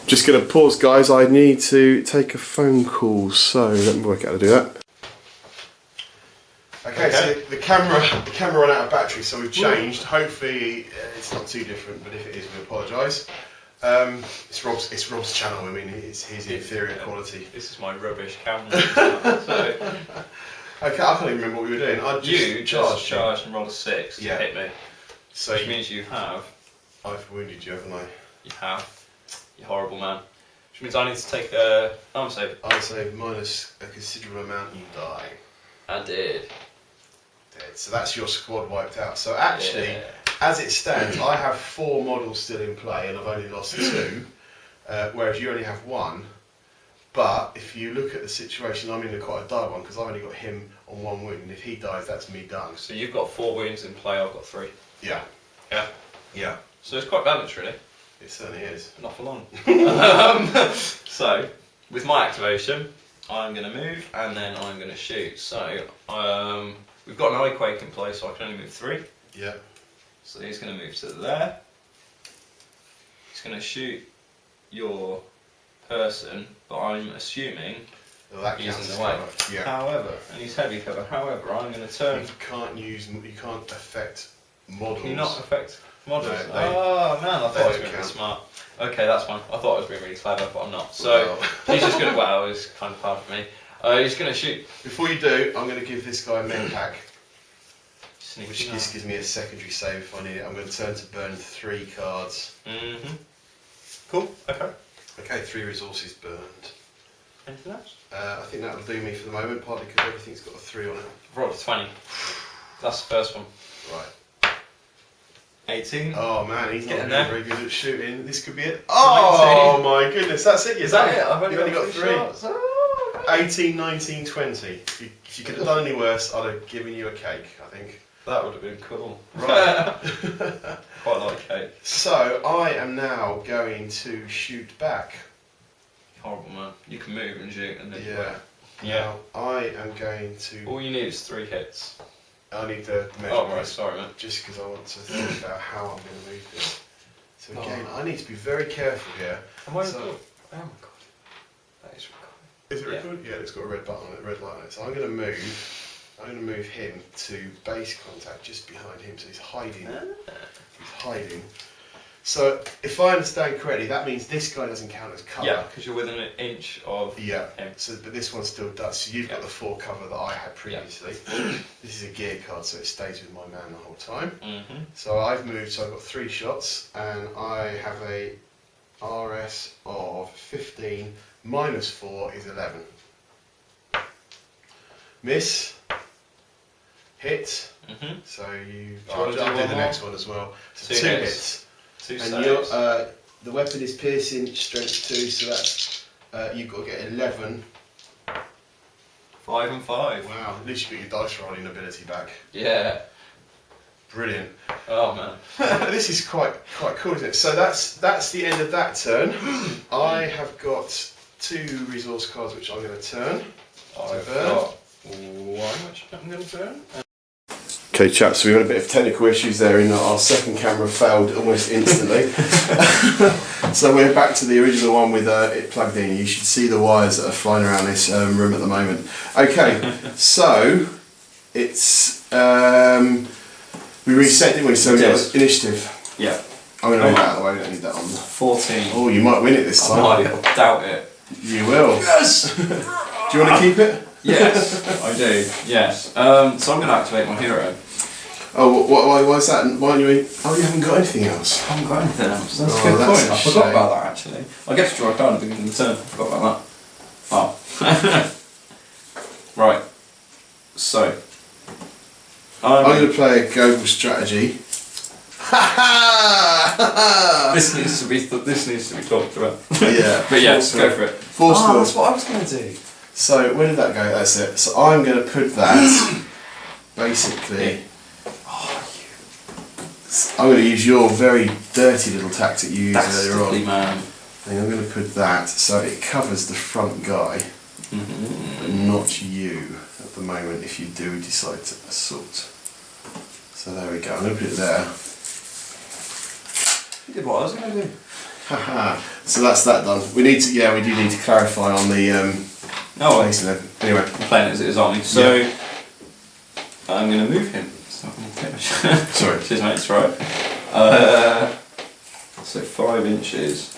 Just going to pause, guys. I need to take a phone call, so let me work out how to do that. Okay, so the camera ran out of battery, so we've changed. Hopefully, it's not too different, but if it is, we apologise. It's Rob's channel. I mean, it's his inferior quality. This is my rubbish camera. So. Okay, I can't even remember what we were doing. I just charged and rolled a 6 to hit me. So which means you have. I've wounded you, haven't I? You have. You horrible man. Which means I need to take a arm save. Arm save minus a considerable amount, you die. I did. Dead. So that's your squad wiped out. So actually, as it stands, I have 4 models still in play, and I've only lost 2, whereas you only have 1. But if you look at the situation, I'm in quite a dire one because I've only got him on 1 wound, and if he dies, that's me done. So you've got 4 wounds in play. I've got 3. Yeah. Yeah. Yeah. So it's quite balanced, really. It certainly is. Not for long. So, with my activation, I'm going to move and then I'm going to shoot. So, we've got an earthquake in place, so I can only move 3. Yeah. So he's going to move to there. He's going to shoot your person, but I'm assuming he's in the way. Yeah. However, and he's heavy cover. However, I'm going to turn. You can't affect models. Can you not affect models? No, oh man, I thought I was being really smart. Okay, that's fine. I thought I was being really clever, but I'm not. So he's just going to. Well, it's kind of hard for me. He's going to shoot. Before you do, I'm going to give this guy a med pack, Sneaky which just gives me a secondary save if I need it. I'm going to turn to burn 3 cards. Cool. Okay. Okay, 3 resources burned. Anything else? I think that'll do me for the moment, partly because everything's got a 3 on it. Rolled a 20. That's the first one. Right. 18. Oh man, he's not very good at shooting. This could be it. 19. Oh my goodness, that's it. Is that it? I've only got 3. shots. Oh, okay. 18, 19, 20. If you could have done any worse, I'd have given you a cake, I think. That would have been cool. Right. Quite like cake. So, I am now going to shoot back. Horrible man. You can move and shoot and then Yeah. Now, I am going to... All you need is 3 hits. I need the measure. Oh right, sorry man. Just because I want to think about how I'm going to move this. So again, I need to be very careful here. Am I recording? Oh my god. That is recording. Is it recorded? Yeah, it's got a red button on it, red light on it. So I'm going to move him to base contact just behind him, so he's hiding. He's hiding. So if I understand correctly, that means this guy doesn't count as cover. Yeah, because you're within an inch of him. So, but this one still does. So you've got the 4 cover that I had previously. This is a gear card, so it stays with my man the whole time. So I've moved, so I've got 3 shots, and I have a RS of 15 minus 4 is 11. Miss. Hit. So I'll do the next one as well. So 2 hits. 2 and saves. The weapon is piercing, strength 2, so that's you've got to get 11. 5 and 5. Wow, at least you got your dice rolling ability back. Yeah. Brilliant. Oh man. This is quite cool, isn't it? So that's the end of that turn. I have got 2 resource cards which I'm going to turn. I've got 1 which I'm going to turn. Okay chaps, so we had a bit of technical issues there in that our second camera failed almost instantly. So we're back to the original one with it plugged in. You should see the wires that are flying around this room at the moment. Okay, so it's we reset, didn't we? So we got initiative. Yeah. I'm going to move that out of the way, we don't need that on. 14. Oh, you might win it this time. I doubt it. You will. Yes! Do you want to keep it? Yes, I do. Yes. So I'm going to activate my hero. Oh, why is that? Why aren't you in? Oh, you haven't got anything else. I haven't got anything else. That's a Oh, good that's point. a I forgot shame. about that actually. I get to draw a card at the beginning of the turn. I forgot about that. Oh. Right. So. I'm going to play a global strategy. This needs to be talked about. Yeah. But yeah, go for it. Forceful. That's what I was going to do. So where did that go? That's it. So I'm going to put that basically. I'm going to use your very dirty little tactic you used earlier on. Man. And I'm going to put that so it covers the front guy, but not you at the moment if you do decide to assault. So So there we go. I'm going to put it there. You did what I was going to do. Haha. So that's that done. We need to, yeah, we do need to clarify on the Oh, placing it. Anyway, I'm playing it as it is on me. So I'm going to move him. It's not going to finish. sorry. Cheers, mate. It's right. So 5 inches.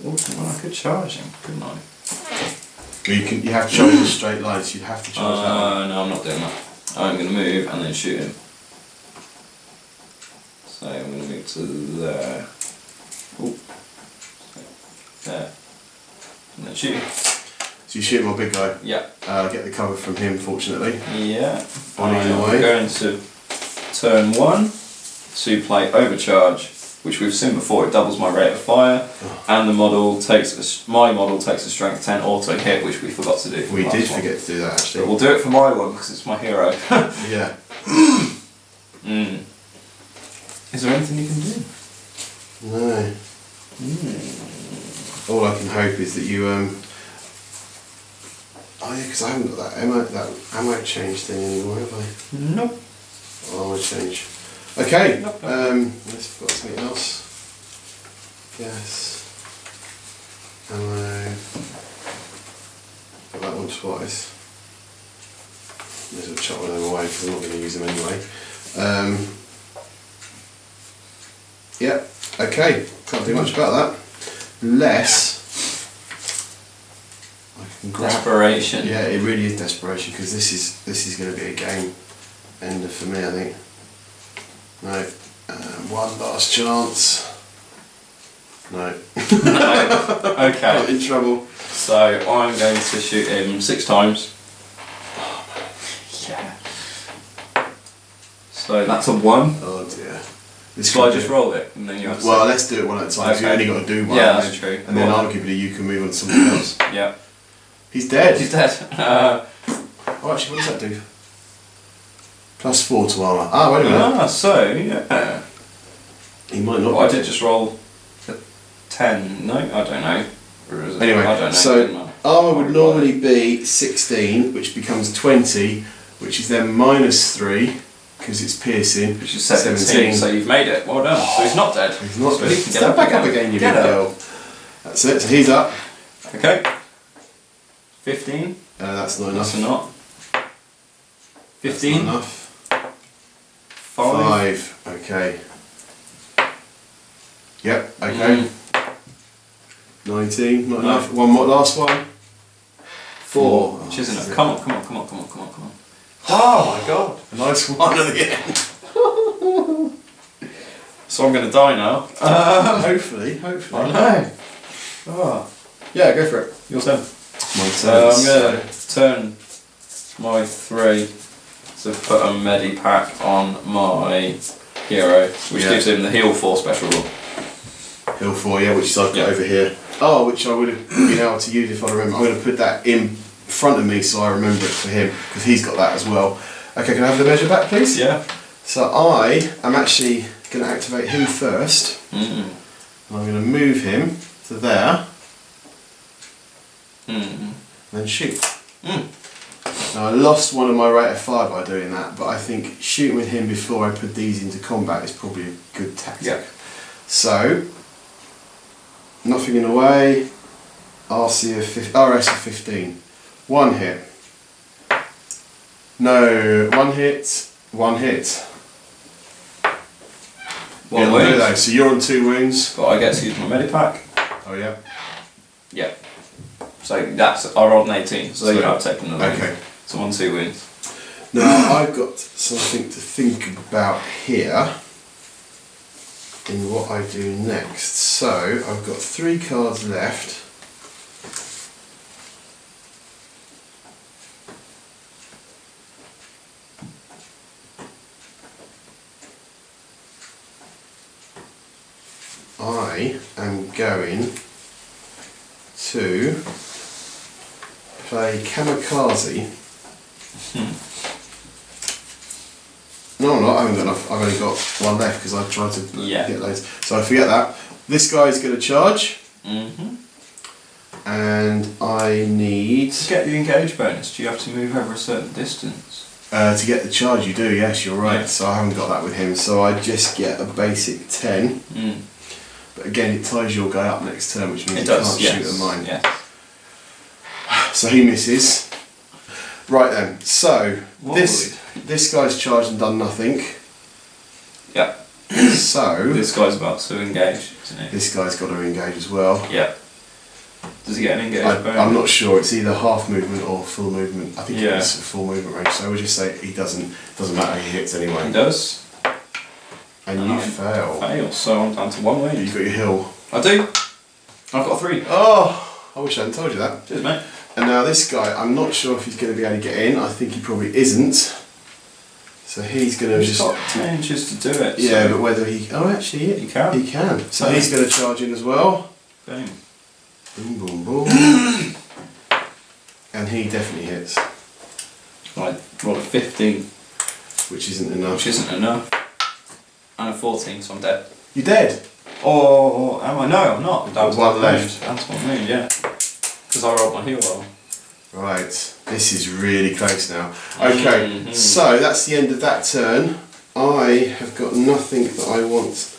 Oh, well, I could charge him, couldn't I? You have to charge in a straight line, so you'd have to charge that one. No, I'm not doing that. I'm going to move and then shoot him. So I'm going to move to there. Ooh. There. And then shoot him. So you shoot my big guy. Yeah. Get the cover from him, fortunately. Yeah. Body in the way. I'm going to turn 1 to play overcharge, which we've seen before. It doubles my rate of fire, and the model takes my model takes a strength 10 auto hit, which we forgot to do. For We the did last one. forget to do that actually. But we'll do it for my one because it's my hero. Yeah. Is there anything you can do? No. All I can hope is that you oh yeah, because I haven't got that ammo change thing anymore, have I? Nope. Oh, I'll change. Okay. Nope. Let's got something else. Yes. Ammo. Got that one twice. May as well chuck one of them away because I'm not going to use them anyway. Yep. Okay. Can't do much about that. Unless I can grab. Desperation. Yeah, it really is desperation because this is going to be a game ender for me, I think. No. One last chance. No. No. Okay. I'm in trouble. So I'm going to shoot him 6 times. Yeah. So that's a 1. Oh dear. This So I could just be- roll it and then you have to Well, say- let's do it one at a time. 'Cause you Okay. only got to do one. Yeah, and that's then- true. And then Well- arguably you can move on to something else. Yeah. He's dead. He's dead. Oh, actually, what does that do? +4 to armour. Ah, wait a minute. So yeah. He might not. Well, I be did dead. just roll a 10. No, I don't know. Or is it? Anyway, I don't know. so Doesn't matter. armour would normally be 16, which becomes 20, which is then -3 because it's piercing. Which is 17. So you've made it. Well done. So he's not dead. He's not. So he can get Stand back up again, you Get big up. girl. That's it. So he's up. Okay. 15. That's not That's enough. a not. That's 15. not enough. 5. 5. Okay. Yep. Okay. 19. Not No. enough. One more. Last one. 4. Which isn't enough. Come on, come on, come on, come on, come on, come on. Oh my god. A nice one at the end. So I'm going to die now. Hopefully. I know. Oh. Yeah, go for it. Your turn. My So I'm turn. going to turn my 3 to put a medipack on my hero, which Yeah. gives him the heal 4 special rule. Hill 4, yeah, which is I've got Yeah. over here. Oh, which I would have been able to use if I remember. I'm going to put that in front of me so I remember it for him, because he's got that as well. Okay, can I have the measure back, please? Yeah. So I am actually going to activate him first. Mm. And I'm going to move him to there, Mm. and then shoot. Mm. Now I lost one of my rate of fire by doing that, but I think shooting with him before I put these into combat is probably a good tactic. Yeah. So, nothing in the way, RS of 15. 1 hit. No, 1 hit, 1 hit. One Yeah, wound. no, so you're on 2 wounds. But I get to use my medipack. Oh yeah. Yeah. So that's I rolled an 18. So you So- have taken another. Okay. So 1, 2 wounds. Now I've got something to think about here in what I do next. So I've got 3 cards left. I am going to play Kamikaze. No, I'm not. I haven't got enough. I've only got 1 left because I've tried to Yeah. get loads. So I forget that. This guy's going to charge, Mm-hmm. and I need. To get the engage bonus, do you have to move over a certain distance? To get the charge, you do. Yes, you're right. Yeah. So I haven't got that with him. So I just get a basic 10. Mm. But again, it ties your guy up next turn, which means It you does, can't shoot at mine. Yeah. So he misses. Right then. So What this guy's charged and done nothing. Yeah. So This guy's about to engage, isn't he? this guy's got to engage as well. Yeah. Does he get an engage bonus? I'm not sure. It's either half movement or full movement. I think Yeah. it's a full movement range. So we'll just say he doesn't matter. He hits anyway. He does. And you fail. Fail, so I'm down to 1 win. You've got your hill. I do. I've got a 3. Oh, I wish I hadn't told you that. Cheers, mate. And now this guy, I'm not sure if he's going to be able to get in. I think he probably isn't. So he's going to He's just... got 10 inches to do it. Yeah, so but whether he... Oh, actually, He can. He can. So he's going to charge in as well. Boom. Boom, boom, boom. And he definitely hits, Right, roll a 15, which isn't enough. which isn't enough. And a 14, so I'm dead. You're dead. Or am I? No, I'm not. That was One left. That's 1 wound, yeah. Because I rolled my heal roll. Right, this is really close now. Okay, Mhm. so that's the end of that turn. I have got nothing that I want.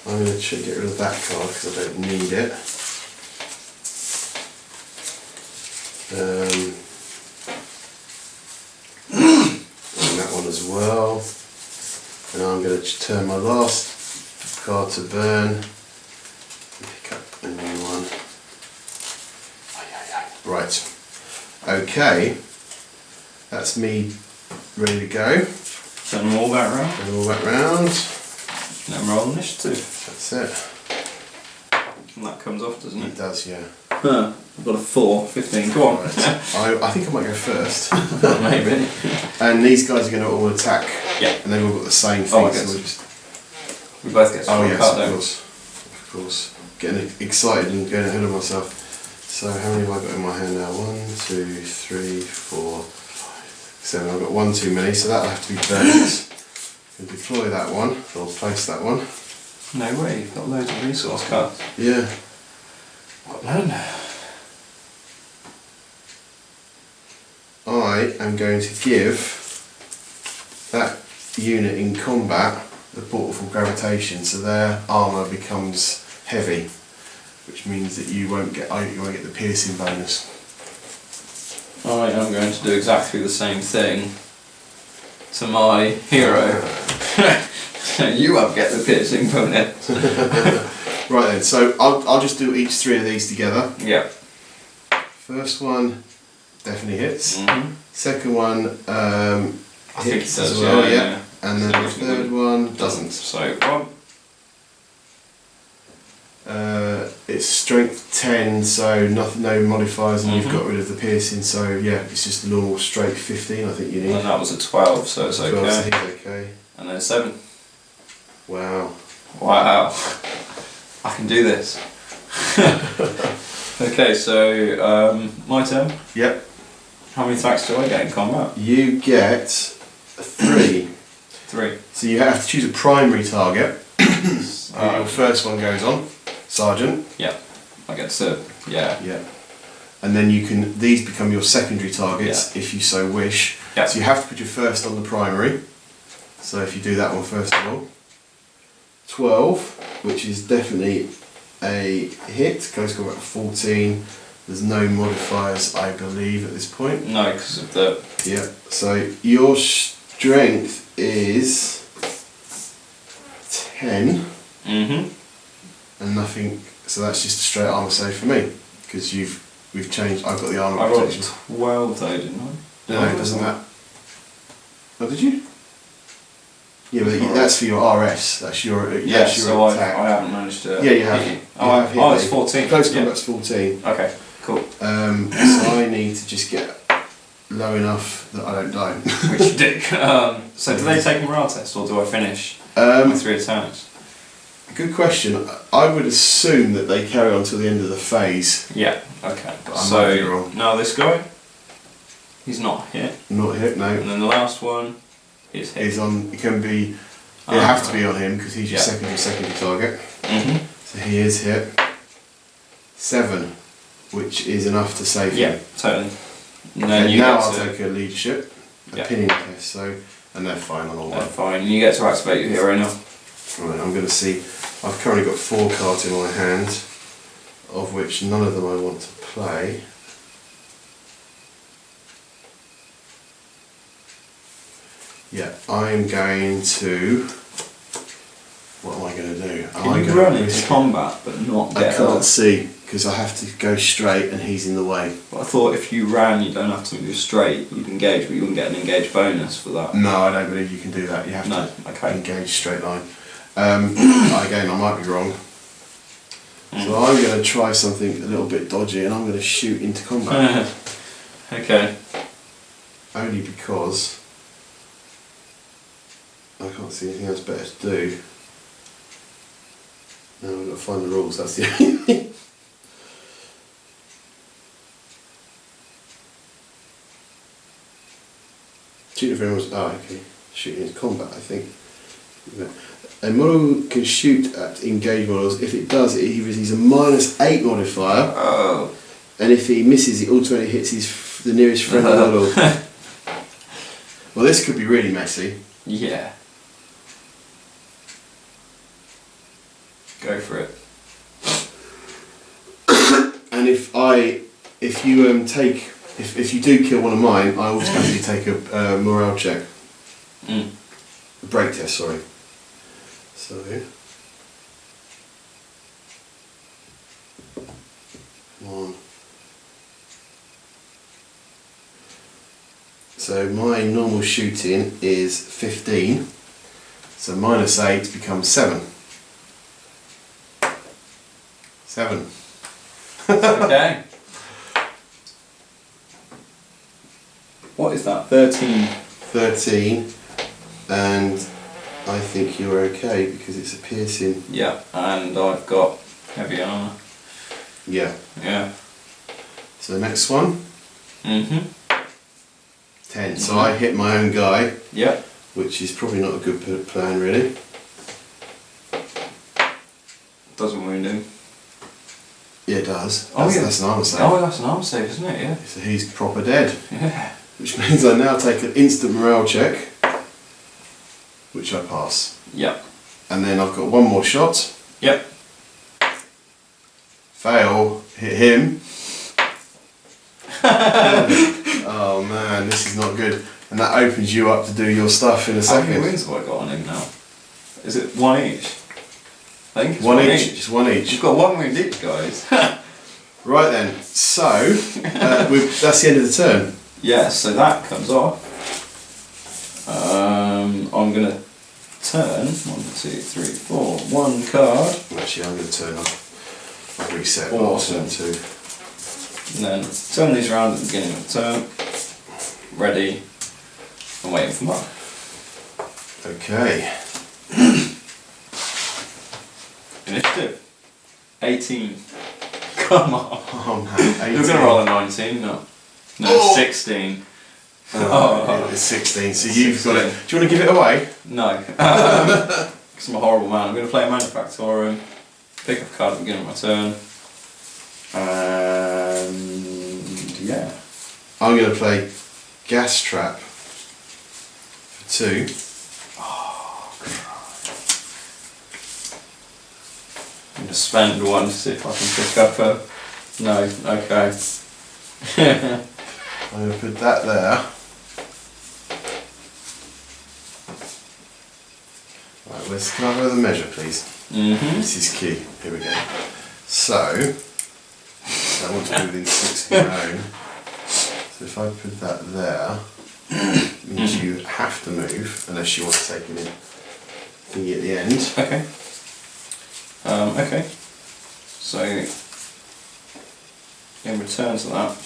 I'm going to get rid of that card because I don't need it. And that one as well. And I'm going to turn my last card to burn and pick up a new one. Right. Okay. That's me ready to go. Turn them all back round. And all that round. Let them roll initiative. That's it. And that comes off, doesn't It it? does, yeah. Huh. I've got a 4, 15. Go on. Right. I think I might go first. Maybe. And these guys are going to all attack. Yeah. And they've all got the same thing. Oh, I so guess. we'll just... We both get Oh strong yes, card, of don't we? course. Of course. Getting excited and going ahead of myself. So how many have I got in my hand now? 1, 2, 3, 4, 5, 7. I've got one too many, so that'll have to be burnt. And deploy that one, or place that one. No way, you've got loads of resource cards. Yeah. Got none. I am going to give that unit in combat the portal from gravitation, so their armour becomes heavy, which means that you won't get the piercing bonus. I am going to do exactly the same thing to my hero. You won't get the piercing bonus. Right then, so I'll just do each 3 of these together. Yeah. First one definitely hits. Mm-hmm. Second one I think it hits does, as well, yeah. yeah. And then the third one doesn't. So, 1. It's strength 10, so no modifiers, and you've Mhm. got rid of the piercing, so yeah, it's just a normal straight 15 I think you need. And that was a 12, so it's 12, so okay. he's okay. And then 7. Wow. Wow. I can do this. Okay, so my turn. Yep. How many attacks do I get in combat? You get 3. 3. So you have to choose a primary target. Your first one goes on, Sergeant. Yeah. I get to, yeah. Yeah. And then these become your secondary targets if you so wish. Yeah. So you have to put your first on the primary. So if you do that one first of all. 12, which is definitely a hit, goes to about 14. There's no modifiers, I believe, at this point. No, because of the... Yeah. So your strength is 10. Mm-hmm. And nothing, so that's just a straight armour save for me, because we've changed. I've got the armour I rolled protection. 12 though, didn't I? No, doesn't that? Oh, did you? Yeah, but that's for your RS. That's your Yeah, that's your so I attack. haven't managed to... Yeah, you have. hit you. You Oh, have hit oh, it's me. 14. Close Yeah. combat's 14. Okay, cool. So I need to just get low enough that I don't die. Which you do. So do they take a morale test or do I finish my 3 attacks? Good question. I would assume that they carry on till the end of the phase. Yeah, okay. But I might be So wrong. now this guy, he's not hit. Not hit, no. And then the last one is hit. He's on. It can be. It have to be on him because he's your secondary target. Mm-hmm. So he is hit. 7, which is enough to save Yeah, him. totally. And then Okay, you now get I'll to, take a leadership, a Yeah. pinning test, so, and they're fine on all they're that. fine. You get to activate your hero now. Right, I'm going to see, I've currently got 4 cards in my hand, of which none of them I want to play. Yeah, I'm going to, what am I going to do? Am I Can you gonna run into risk it? combat but not I get can't up? see, because I have to go straight and he's in the way. But I thought if you ran, you don't have to move straight. You'd engage, but you wouldn't get an engage bonus for that. No, I don't believe you can do that. You have No, to okay. engage straight line. Again, I might be wrong. So I'm going to try something a little bit dodgy and I'm going to shoot into combat. Okay. Only because I can't see anything else better to do. Now we've got to find the rules, that's the only thing. Shooting if anyone's. Oh, okay. Shooting into combat, I think. A model can shoot at engaged models. If it does, he receives a -8 modifier, Oh. and if he misses, he automatically hits the nearest friendly model. Well, this could be really messy. Yeah. Go for it. And if you do kill one of mine, I automatically take a morale check, Mm. a break test. Sorry. So. Come on. So my normal shooting is 15. So -8 becomes 7. 7. Okay. What is that? 13. 13, and I think you're okay because it's a piercing. Yeah, and I've got heavy armour. Yeah. Yeah. So the next one, Mhm. 10. So I hit my own guy, Yep. which is probably not a good plan, really. Doesn't wound him. Yeah, it does. Oh, That's, yeah. that's an armor save. Oh, that's an arm save, isn't it? Yeah. So he's proper dead, Yeah. which means I now take an instant morale check, which I pass. Yep. And then I've got one more shot. Yep. Fail. Hit him. Oh man, this is not good. And that opens you up to do your stuff in a How many second. wounds have I got on him now? Is it one each? I think it's One each. Just one You've each. got one wound each, guys. Right then. So that's the end of the turn. Yeah, so that comes off. I'm gonna turn 1, 2, 3, 4, 1 card, Actually, I'm going to turn off. I've reset. Awesome. Turn 2. and then turn these around at the beginning of the turn. Ready. I'm waiting for mine. Okay. Initiative. 18. Come on. Oh man. 18. You're gonna roll a 19, no. No, Oh. 16. Oh, it's 16. So you've got it. Do you want to give it away? No. Because I'm a horrible man. I'm going to play a Manufactorum, pick up a card at the beginning of my turn, and yeah. I'm going to play Gas Trap for 2. I'm going to spend 1 to see if I can pick up a... No, okay. I'm going to put that there. Right, let's come over the measure, please. Mm-hmm. This is key. Here we go. So, I want to be within 6 of my own. So if I put that there, it means you have to move unless you want to take it in thingy at the end. Okay. Okay. So, in return to that...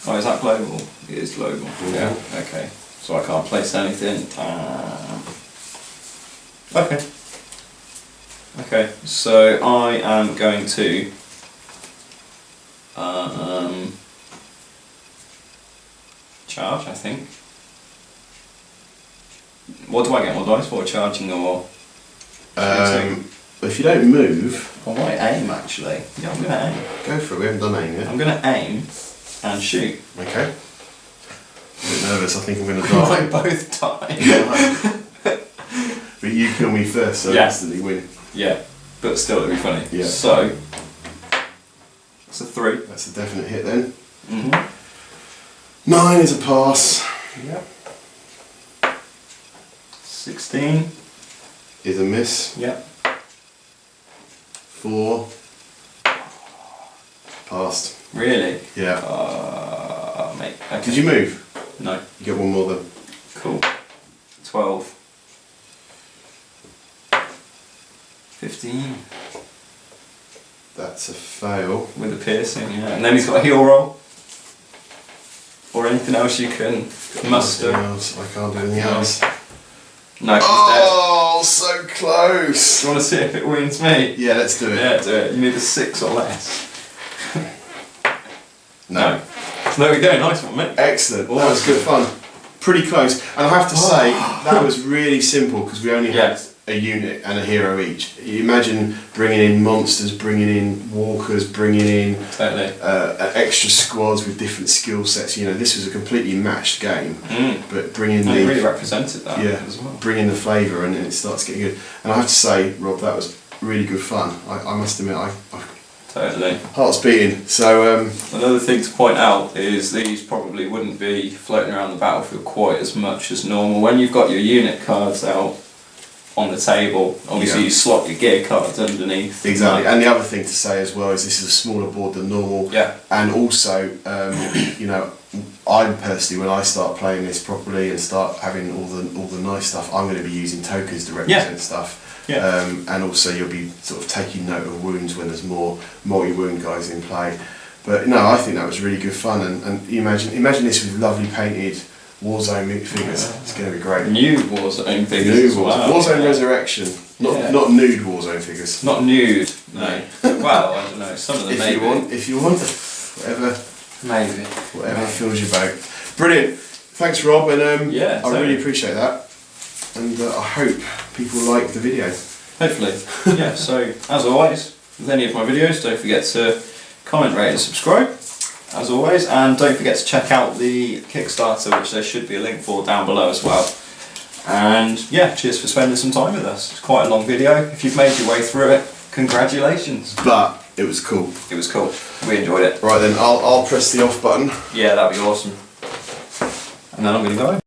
Oh, is that global? It is global. Yeah, okay. So I can't place anything. Okay. Okay, so I am going to charge, I think. What do I get? More dice for charging or shooting? If you don't move, I might aim actually. Yeah, I'm gonna aim. go for it. We haven't done anything yet. I'm gonna aim and shoot. Okay. A bit nervous, I think I'm going to Like die. both die. But you kill me first, so I Yeah. instantly win. Yeah, but still it'll be funny. Yeah. So, it's a 3. That's a definite hit then. Mm-hmm. 9 is a pass. Yep. 16. Is a miss. Yep. 4. Passed. Really? Yeah. Mate. Okay. Did you move? No. You get one more then. Cool. 12. 15. That's a fail. With a piercing, yeah. And then he's got a heal roll. Or anything else you can muster. Nothing else. I can't do anything No. else. No, he's Oh, so close. dead. Do you want to see if it wins me? Yeah, let's do it. Yeah, do it. You need a 6 or less. No. So there we go, nice one, mate. Excellent. That was good fun. Pretty close. And I have to say, that was really simple because we only had a unit and a hero each. You imagine bringing in monsters, bringing in walkers, bringing in Totally. extra squads with different skill sets. You know, this was a completely matched game, Mm. but bringing And the it really represented that yeah, as well. bringing the flavour and it starts getting good. And I have to say, Rob, that was really good fun. I must admit, I Totally. heart's beating. So Another thing to point out is these probably wouldn't be floating around the battlefield quite as much as normal. When you've got your unit cards out on the table, obviously Yeah. you slot your gear cards underneath. exactly. And the other thing to say as well is this is a smaller board than normal. Yeah. And also, you know, I'm personally, when I start playing this properly and start having all the nice stuff, I'm going to be using tokens to represent stuff. Yeah. And also you'll be sort of taking note of wounds when there's more multi-wound guys in play. But no, I think that was really good fun. And you imagine this with lovely painted Warzone figures. It's going to be great. New Warzone figures New as well. Warzone yeah. Resurrection, not Yeah. not nude Warzone figures. Not nude, no. Well, I don't know, some of them maybe. If you want, Maybe. whatever fills your boat. Brilliant. Thanks, Rob, and Yeah, I really totally. appreciate that. And I hope people like the video. Hopefully. Yeah, so as always, with any of my videos, don't forget to comment, rate and subscribe, as always, and don't forget to check out the Kickstarter, which there should be a link for down below as well. And yeah, cheers for spending some time with us. It's quite a long video. If you've made your way through it, congratulations. But it was cool. It was cool. We enjoyed it. Right then, I'll press the off button. Yeah, that'd be awesome. And then I'm going to go.